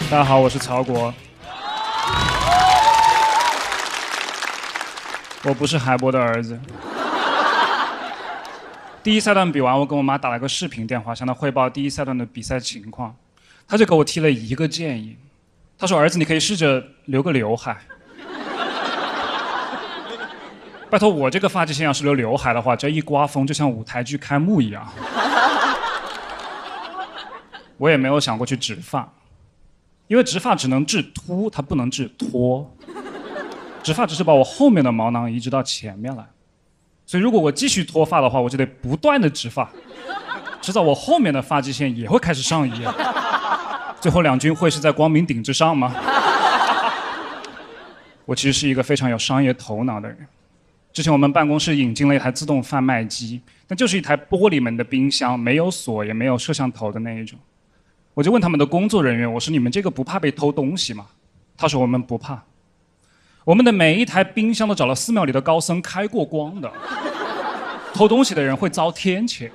大家好，我是曹国。我不是海波的儿子。第一赛段比完，我跟我妈打了个视频电话，向她汇报第一赛段的比赛情况。她就给我提了一个建议，她说：“儿子，你可以试着留个刘海。”拜托，我这个发际线要是留刘海的话，这一刮风就像舞台剧开幕一样。我也没有想过去植发，因为植发只能治秃，它不能治脱。植发只是把我后面的毛囊移植到前面来，所以如果我继续脱发的话，我就得不断的植发，迟早我后面的发际线也会开始上移。最后两军会是在光明顶之上吗？我其实是一个非常有商业头脑的人。之前我们办公室引进了一台自动贩卖机，但就是一台玻璃门的冰箱，没有锁也没有摄像头的那一种。我就问他们的工作人员，我说你们这个不怕被偷东西吗？他说我们不怕。我们的每一台冰箱都找了寺庙里的高僧开过光的，偷东西的人会遭天谴。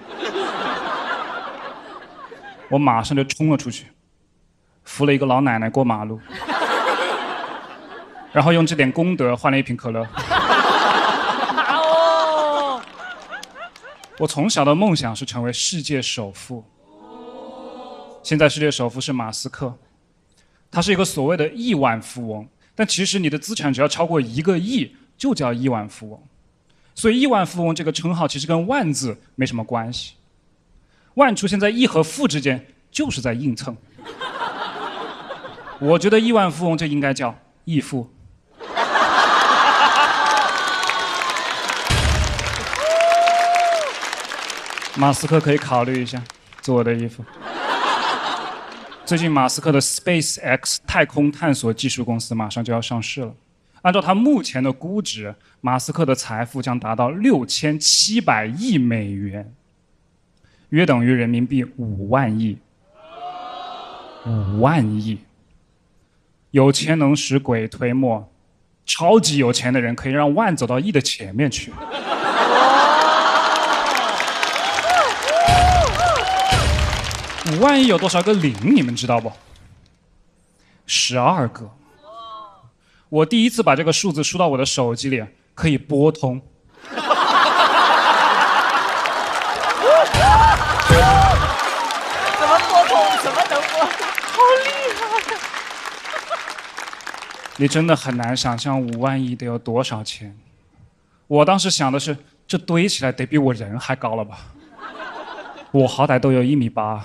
我马上就冲了出去，扶了一个老奶奶过马路，然后用这点功德换了一瓶可乐。我从小的梦想是成为世界首富，现在世界首富是马斯克，他是一个所谓的亿万富翁。但其实你的资产只要超过1个亿，就叫亿万富翁。所以亿万富翁这个称号其实跟万字没什么关系。万出现在亿和富之间，就是在硬蹭。我觉得亿万富翁就应该叫亿富。马斯克可以考虑一下做我的衣服。最近马斯克的 SpaceX 太空探索技术公司马上就要上市了，按照他目前的估值，马斯克的财富将达到6700亿美元，约等于人民币5万亿。5万亿，有钱能使鬼推磨，超级有钱的人可以让万走到亿的前面去。5万亿有多少个零？你们知道不？12个。我第一次把这个数字输到我的手机里，可以拨通。怎么拨通？怎么能拨？好厉害！你真的很难想象5万亿得有多少钱。我当时想的是，这堆起来得比我人还高了吧？我好歹都有1.8米。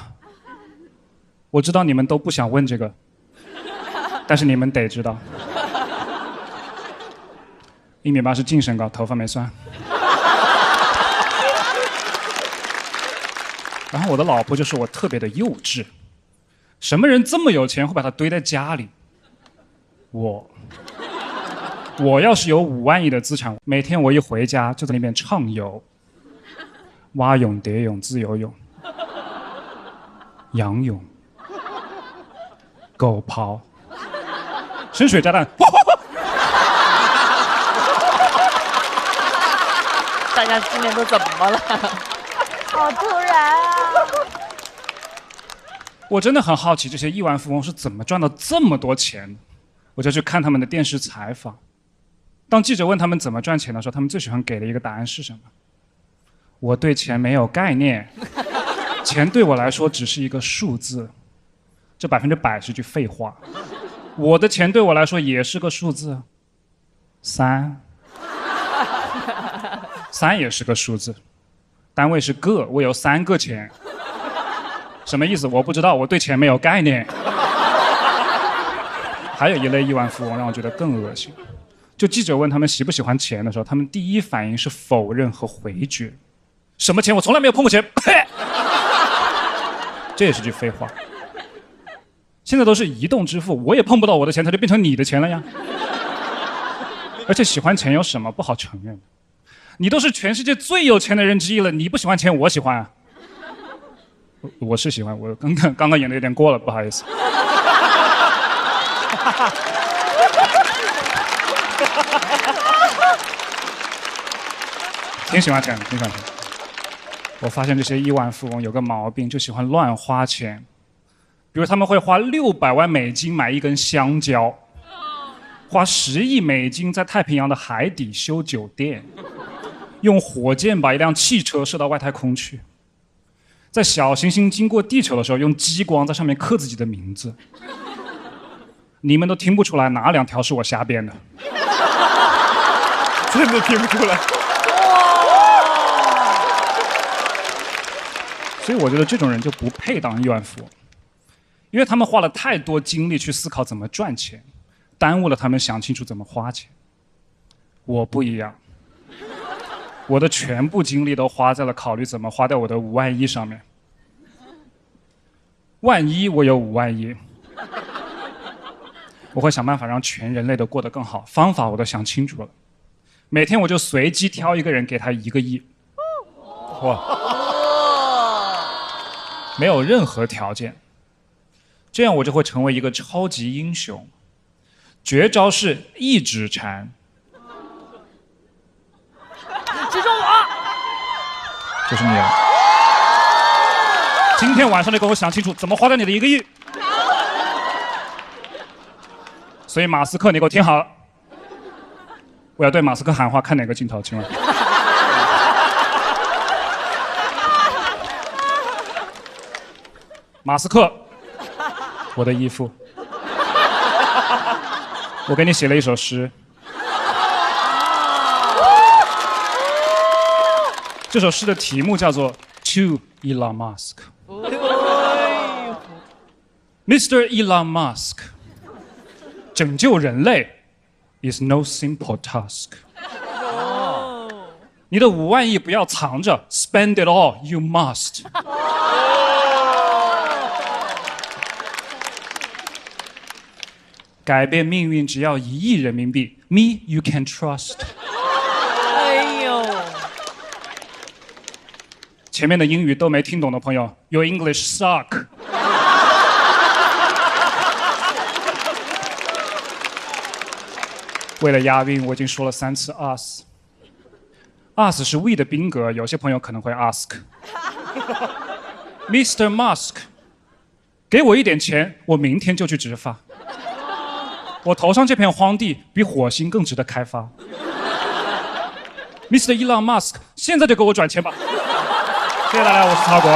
我知道你们都不想问这个，但是你们得知道，1.8米是净身高，头发没算。然后我的老婆就说我特别的幼稚，什么人这么有钱会把它堆在家里？我要是有5万亿的资产，每天我一回家就在那边畅游，蛙泳、蝶泳、自由泳、仰泳、狗刨、深水炸弹。大家今年都怎么了？好突然啊！我真的很好奇这些亿万富翁是怎么赚到这么多钱的，我就去看他们的电视采访。当记者问他们怎么赚钱的时候，他们最喜欢给的一个答案是什么？我对钱没有概念，钱对我来说只是一个数字。这100%是句废话。我的钱对我来说也是个数字，3也是个数字，单位是个，我有3个钱。什么意思？我不知道，我对钱没有概念。还有一类亿万富翁让我觉得更恶心，就记者问他们喜不喜欢钱的时候，他们第一反应是否认和回绝。什么钱？我从来没有碰过钱。呸！这也是句废话。现在都是移动支付，我也碰不到我的钱，它就变成你的钱了呀。而且喜欢钱有什么不好承认？你都是全世界最有钱的人之一了，你不喜欢钱，我喜欢啊。我是喜欢，我刚刚演的有点过了，不好意思。挺喜欢钱的，挺喜欢钱的。我发现这些亿万富翁有个毛病，就喜欢乱花钱。比如他们会花600万美金买一根香蕉，花10亿美金在太平洋的海底修酒店，用火箭把一辆汽车射到外太空去，在小行星经过地球的时候用激光在上面刻自己的名字。你们都听不出来哪2条是我瞎编的？真的听不出来。所以我觉得这种人就不配当亿万富翁，因为他们花了太多精力去思考怎么赚钱，耽误了他们想清楚怎么花钱。我不一样，我的全部精力都花在了考虑怎么花掉我的5万亿上面。万一我有5万亿，我会想办法让全人类都过得更好，方法我都想清楚了。每天我就随机挑一个人，给他1个亿。哇！没有任何条件，这样我就会成为一个超级英雄。绝招是一指禅。指中我！就是你了。今天晚上得给我想清楚怎么花掉你的1个亿。所以马斯克，你给我听好了，我要对马斯克喊话，看哪个镜头，请问？马斯克，我的义父，我给你写了一首诗。这首诗的题目叫做 To Elon Musk。Mr. Elon Musk， 拯救人类 is no simple task。你的5万亿不要藏着 ，spend it all you must。改变命运只要1亿人民币 ，Me you can trust。哎呦，前面的英语都没听懂的朋友 ，Your English suck。为了押韵，我已经说了3次 us。us 是 we 的宾格，有些朋友可能会 ask。Mr. Musk， 给我一点钱，我明天就去植发。我头上这片荒地比火星更值得开发。Mr. Elon Musk， 现在就给我转钱吧。谢谢大家，我是曹国。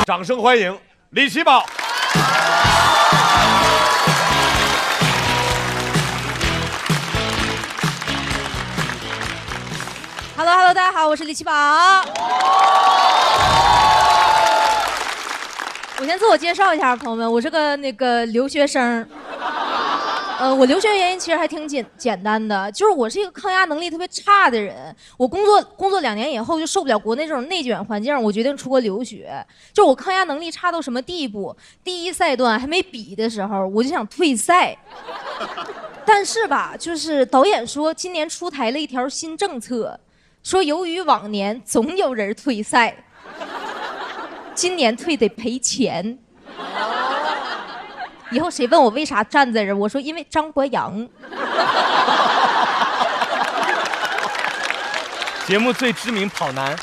掌声欢迎李奇宝。Hello， 大家好，我是李奇宝。我先自我介绍一下，朋友们，我是个留学生。我留学原因其实还挺简单的，就是我是一个抗压能力特别差的人。我工作2年以后就受不了国内这种内卷环境，我决定出国留学。就我抗压能力差到什么地步？第1赛段还没比的时候，我就想退赛。但是吧，就是导演说今年出台了一条新政策，说由于往年总有人退赛，今年退得赔钱。以后谁问我为啥站在这儿，我说因为张博洋。节目最知名跑男，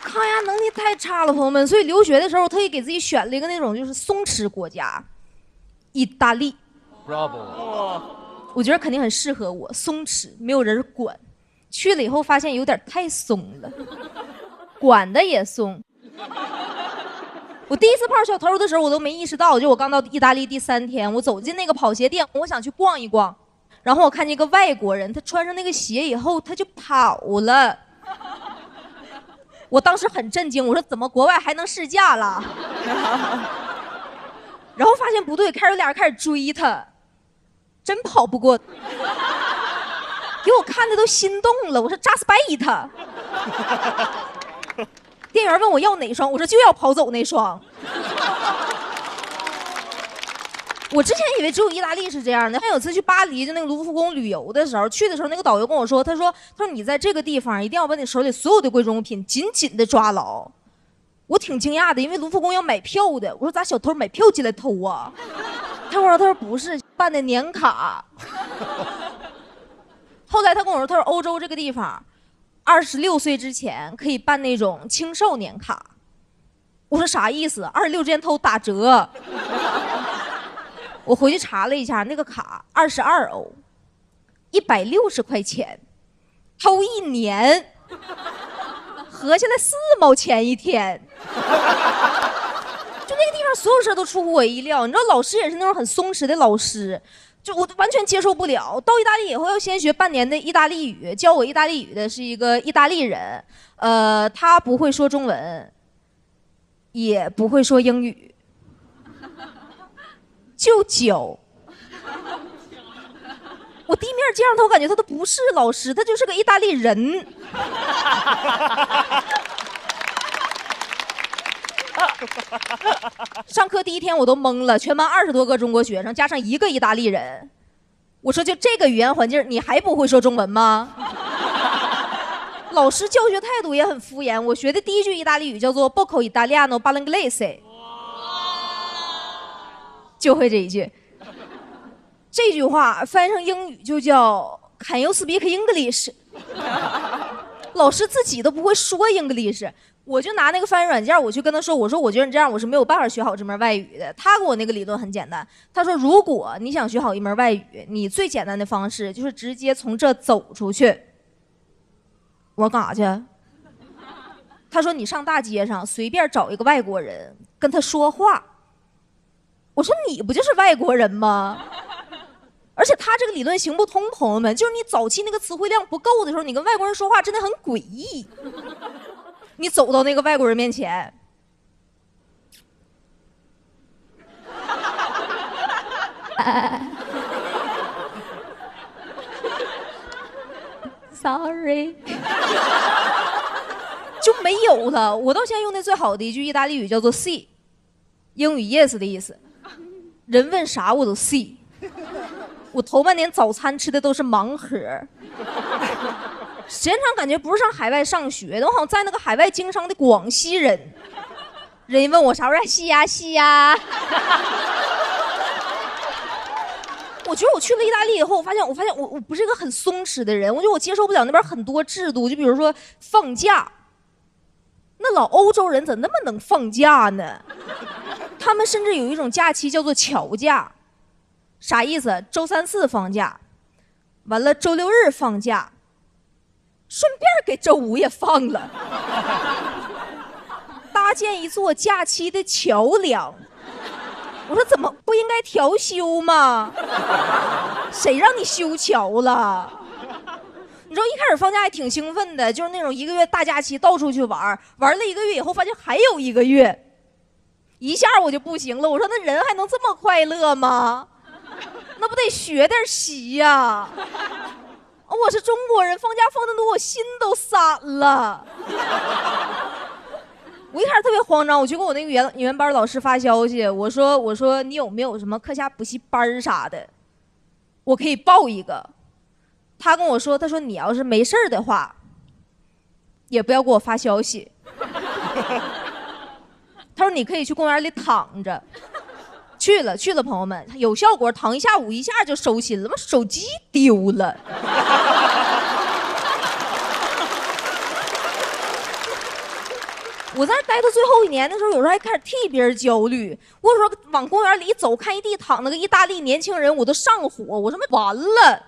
抗压能力太差了，朋友们，所以留学的时候特意给自己选了一个那种就是松弛国家，意大利。Bravo。我觉得肯定很适合我，松弛，没有人管。去了以后发现有点太松了，管的也松。我第1次泡小偷的时候，我都没意识到，就我刚到意大利第3天，我走进那个跑鞋店，我想去逛一逛，然后我看见一个外国人，他穿上那个鞋以后，他就跑了。我当时很震惊，我说怎么国外还能试驾了？然后发现不对，开始有俩人开始追他，真跑不过，给我看的都心动了。我说扎斯拜他。店员问我要哪双，我说就要跑走那双。我之前以为只有意大利是这样的。还有次去巴黎，就那个卢浮宫旅游的时候，去的时候那个导游跟我说，他说你在这个地方一定要把你手里所有的贵重物品紧紧的抓牢。我挺惊讶的，因为卢浮宫要买票的。我说咋小偷买票进来偷啊？他说不是，办的年卡。后来他跟我说，他说欧洲这个地方26岁之前可以办那种青少年卡。我说啥意思？26之前偷打折。我回去查了一下，那个卡22欧，160块钱，偷1年，合下来4毛钱一天。就那个地方所有事都出乎我意料，你知道老师也是那种很松弛的老师。就我完全接受不了。到意大利以后要先学半年的意大利语，教我意大利语的是一个意大利人，他不会说中文，也不会说英语，就教。我第一面见上他，我感觉他都不是老师，他就是个意大利人。上课第1天我都懵了，全班20多个中国学生加上1个意大利人。我说就这个语言环境你还不会说中文吗？老师教学态度也很敷衍。我学的第1句意大利语叫做 Poco Italiano parlo inglese， 就会这一句。这句话翻译成英语就叫 Can you speak English？ 老师自己都不会说 English。我就拿那个翻译软件，我去跟他说，我说我觉得你这样我是没有办法学好这门外语的。他给我那个理论很简单，他说如果你想学好一门外语，你最简单的方式就是直接从这走出去。我说干啥去？他说你上大街上随便找一个外国人跟他说话。我说你不就是外国人吗？而且他这个理论行不通，朋友们，就是你早期那个词汇量不够的时候，你跟外国人说话真的很诡异。你走到那个外国人面前，Sorry， 就没有了。我到现在用的最好的一句意大利语叫做 "see"， 英语 "yes" 的意思。人问啥我都 "see"。我头半年早餐吃的都是盲盒，时间长感觉不是上海外上学的，我好像在那个海外经商的广西人。人一问我啥味儿，细呀细呀。我觉得我去了意大利以后，我发现我不是一个很松弛的人，我觉得我接受不了那边很多制度，就比如说放假，那老欧洲人怎么那么能放假呢？他们甚至有一种假期叫做乔假。啥意思？周三四放假，完了周六日放假，顺便给周五也放了，搭建一座假期的桥梁。我说怎么不应该调休吗？谁让你修桥了？你知道一开始放假还挺兴奋的，就是那种1个月大假期到处去玩，玩了1个月以后发现还有1个月，一下我就不行了。我说那人还能这么快乐吗？那不得学点习呀！我是中国人，放假放得多，我心都散了。我一开始特别慌张，我就跟我那个语言班老师发消息，我说你有没有什么课下补习班啥的，我可以报一个。他跟我说，他说你要是没事的话，也不要给我发消息。他说你可以去公园里躺着。去了，朋友们，有效果，躺一下午，一下就收心了。我手机丢了。我在那待到最后1年的时候，有时候还开始替别人焦虑。我有时候往公园里一走，看一地躺那个意大利年轻人，我都上火。我说完了，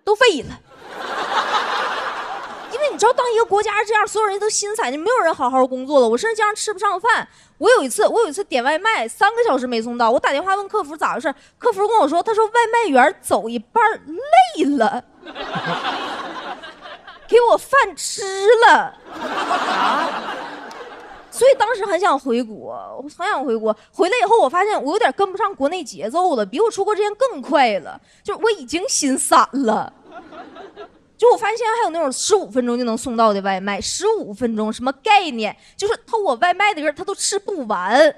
都废了。因为你知道，当一个国家是这样，所有人都心散，就没有人好好工作了。我甚至经常吃不上饭。我有一次点外卖，3个小时没送到，我打电话问客服咋回事，客服跟我说，他说外卖员走一半累了，给我饭吃了。所以当时很想回国，回来以后，我发现我有点跟不上国内节奏了，比我出国之前更快了，就是我已经心散了。就我发现现在还有那种15分钟就能送到的外卖，15分钟什么概念？就是偷我外卖的人他都吃不完，而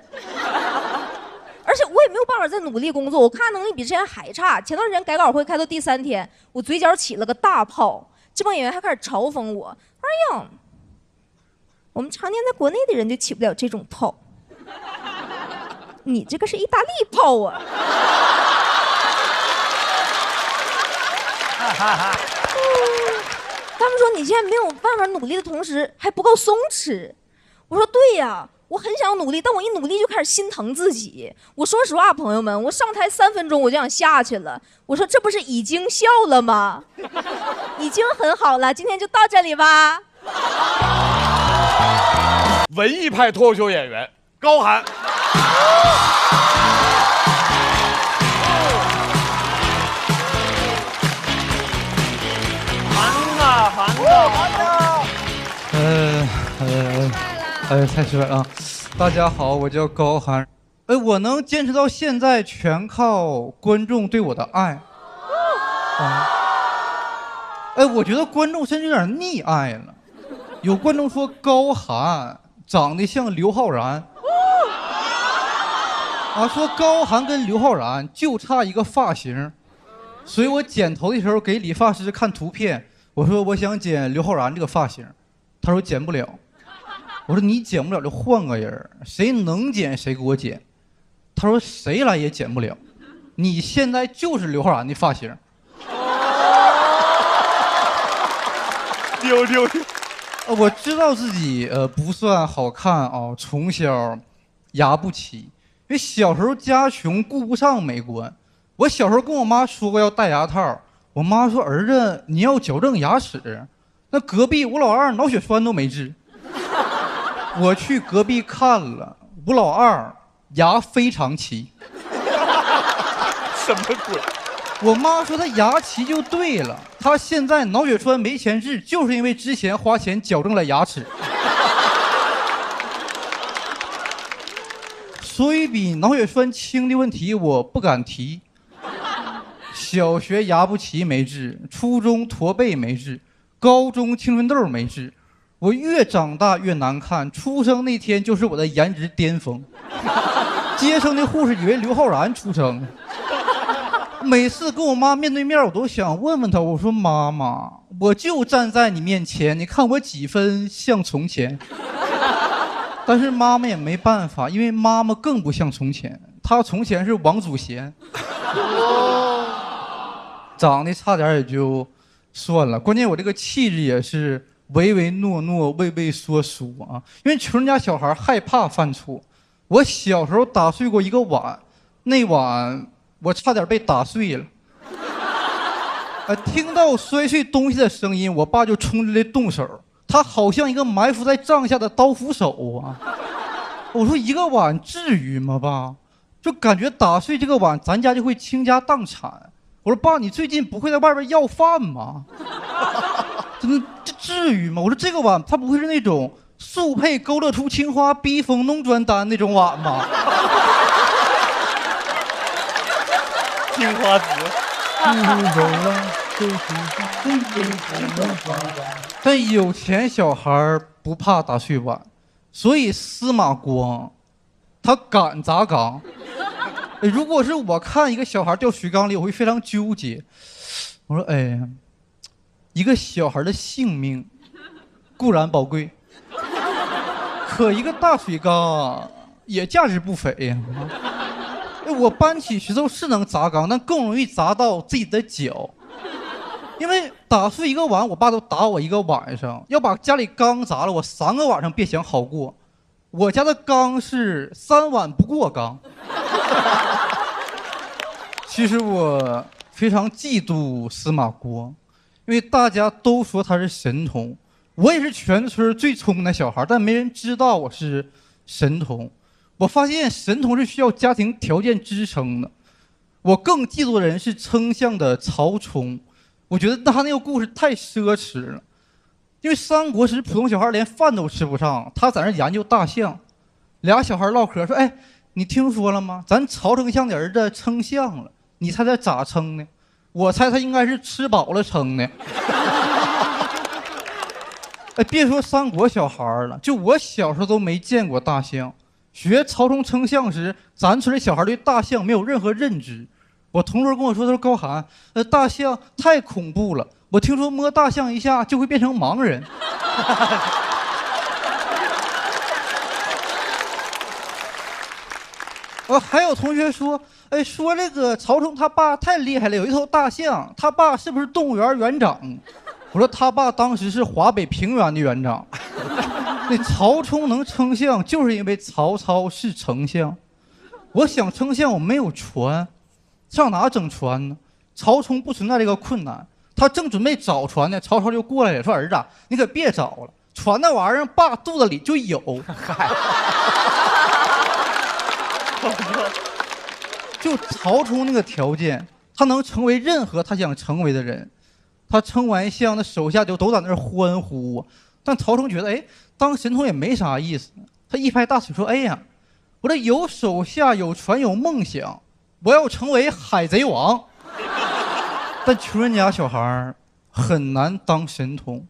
且我也没有办法再努力工作，我看能力比之前还差。前段时间改稿会开到第3天，我嘴角起了个大泡，这帮演员还开始嘲讽我，哎呀，我们常年在国内的人就起不了这种泡，你这个是意大利泡啊！他们说你现在没有办法努力的同时还不够松弛。我说对呀，我很想努力，但我一努力就开始心疼自己。我说实话，朋友们，我上台3分钟我就想下去了。我说这不是已经笑了吗？已经很好了，今天就到这里吧。文艺派脱口秀演员高寒。太帅了！大家好，我叫高寒。我能坚持到现在，全靠观众对我的爱。我觉得观众甚至有点溺爱了。有观众说高寒长得像刘昊然，说高寒跟刘昊然就差一个发型，所以我剪头的时候给理发师看图片，我说我想剪刘昊然这个发型，他说剪不了。我说你剪不了就换个人，谁能剪谁给我剪。他说谁来也剪不了，你现在就是刘昊然的发型。丢。我知道自己不算好看从小牙不齐，因为小时候家穷顾不上美观。我小时候跟我妈说过要戴牙套，我妈说儿子你要矫正牙齿，那隔壁吴老二脑血栓都没治。我去隔壁看了，吴老二牙非常齐。什么鬼？我妈说她牙齐就对了，她现在脑血栓没钱治，就是因为之前花钱矫正了牙齿。所以比脑血栓轻的问题我不敢提。小学牙不齐没治，初中驼背没治，高中青春痘没治，我越长大越难看。出生那天就是我的颜值巅峰，接生的护士以为刘昊然出生。每次跟我妈面对面，我都想问问她，我说妈妈，我就站在你面前，你看我几分像从前？但是妈妈也没办法，因为妈妈更不像从前，她从前是王祖贤。长得差点也就算了，关键我这个气质也是唯唯诺诺、畏畏缩缩啊。因为穷人家小孩害怕犯错，我小时候打碎过一个碗，那碗我差点被打碎了。听到摔碎东西的声音，我爸就冲进来动手，他好像一个埋伏在帐下的刀斧手啊。我说一个碗至于吗，爸？就感觉打碎这个碗，咱家就会倾家荡产。我说爸，你最近不会在外边要饭吗？真的这至于吗？我说这个碗，它不会是那种速配勾勒出青花、逼疯弄砖单那种碗吗？青花瓷。但有钱小孩不怕打碎碗，所以司马光他敢砸缸。如果是我看一个小孩掉水缸里，我会非常纠结。我说，哎呀，一个小孩的性命固然宝贵，可一个大水缸也价值不菲呀。我搬起石头是能砸缸，但更容易砸到自己的脚。因为打碎一个碗，我爸都打我一个晚上；要把家里缸砸了，我3个晚上别想好过。我家的缸是3碗不过缸。其实我非常嫉妒司马光，因为大家都说他是神童，我也是全村最聪明的小孩，但没人知道我是神童。我发现神童是需要家庭条件支撑的。我更嫉妒的人是丞相的曹冲，我觉得他那个故事太奢侈了。因为三国时普通小孩连饭都吃不上，他在那研究大象。俩小孩唠嗑说：“哎，你听说了吗？咱曹丞相的儿子称相了，你猜他咋称呢？我猜他应该是吃饱了称的。”哎，别说三国小孩了，就我小时候都没见过大象。学曹冲称象时，咱村里小孩对大象没有任何认知。我同桌跟我说：“他说高寒，大象太恐怖了，我听说摸大象一下就会变成盲人。”还有同学说，哎，说这个曹冲他爸太厉害了，有一头大象，他爸是不是动物园园长？我说他爸当时是华北平原的园长。那曹冲能称象，就是因为曹操是丞相。我想称象，我没有船，上哪整船呢？曹冲不存在这个困难，他正准备找船呢，曹操就过来了，说：“儿子，你可别找了，船那玩意儿爸肚子里就有。”就曹冲那个条件，他能成为任何他想成为的人。他称完相，那手下就都在那儿欢呼。但曹冲觉得，哎，当神童也没啥意思。他一拍大腿说：“哎呀，我这有手下，有船，有梦想，我要成为海贼王。”但穷人家小孩很难当神童，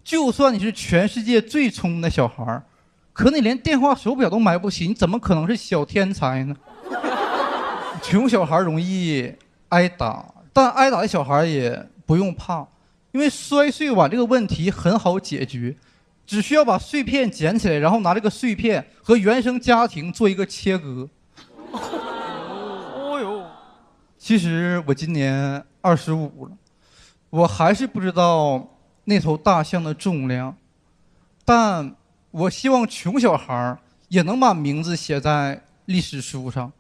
就算你是全世界最聪明的小孩，可你连电话手表都买不起，你怎么可能是小天才呢？穷小孩容易挨打，但挨打的小孩也不用怕，因为摔碎碗这个问题很好解决，只需要把碎片捡起来，然后拿这个碎片和原生家庭做一个切割。哦呦，其实我今年25了，我还是不知道那头大象的重量，但我希望穷小孩也能把名字写在历史书上。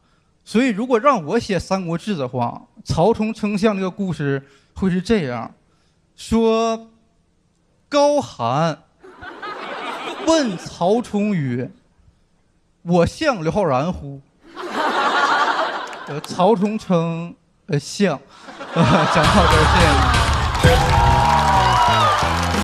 所以如果让我写《三国志》的话，曹冲称象这个故事会是这样说：高寒问曹冲曰：“我像刘昊然乎？”曹冲称：“行，讲到这儿，谢谢你。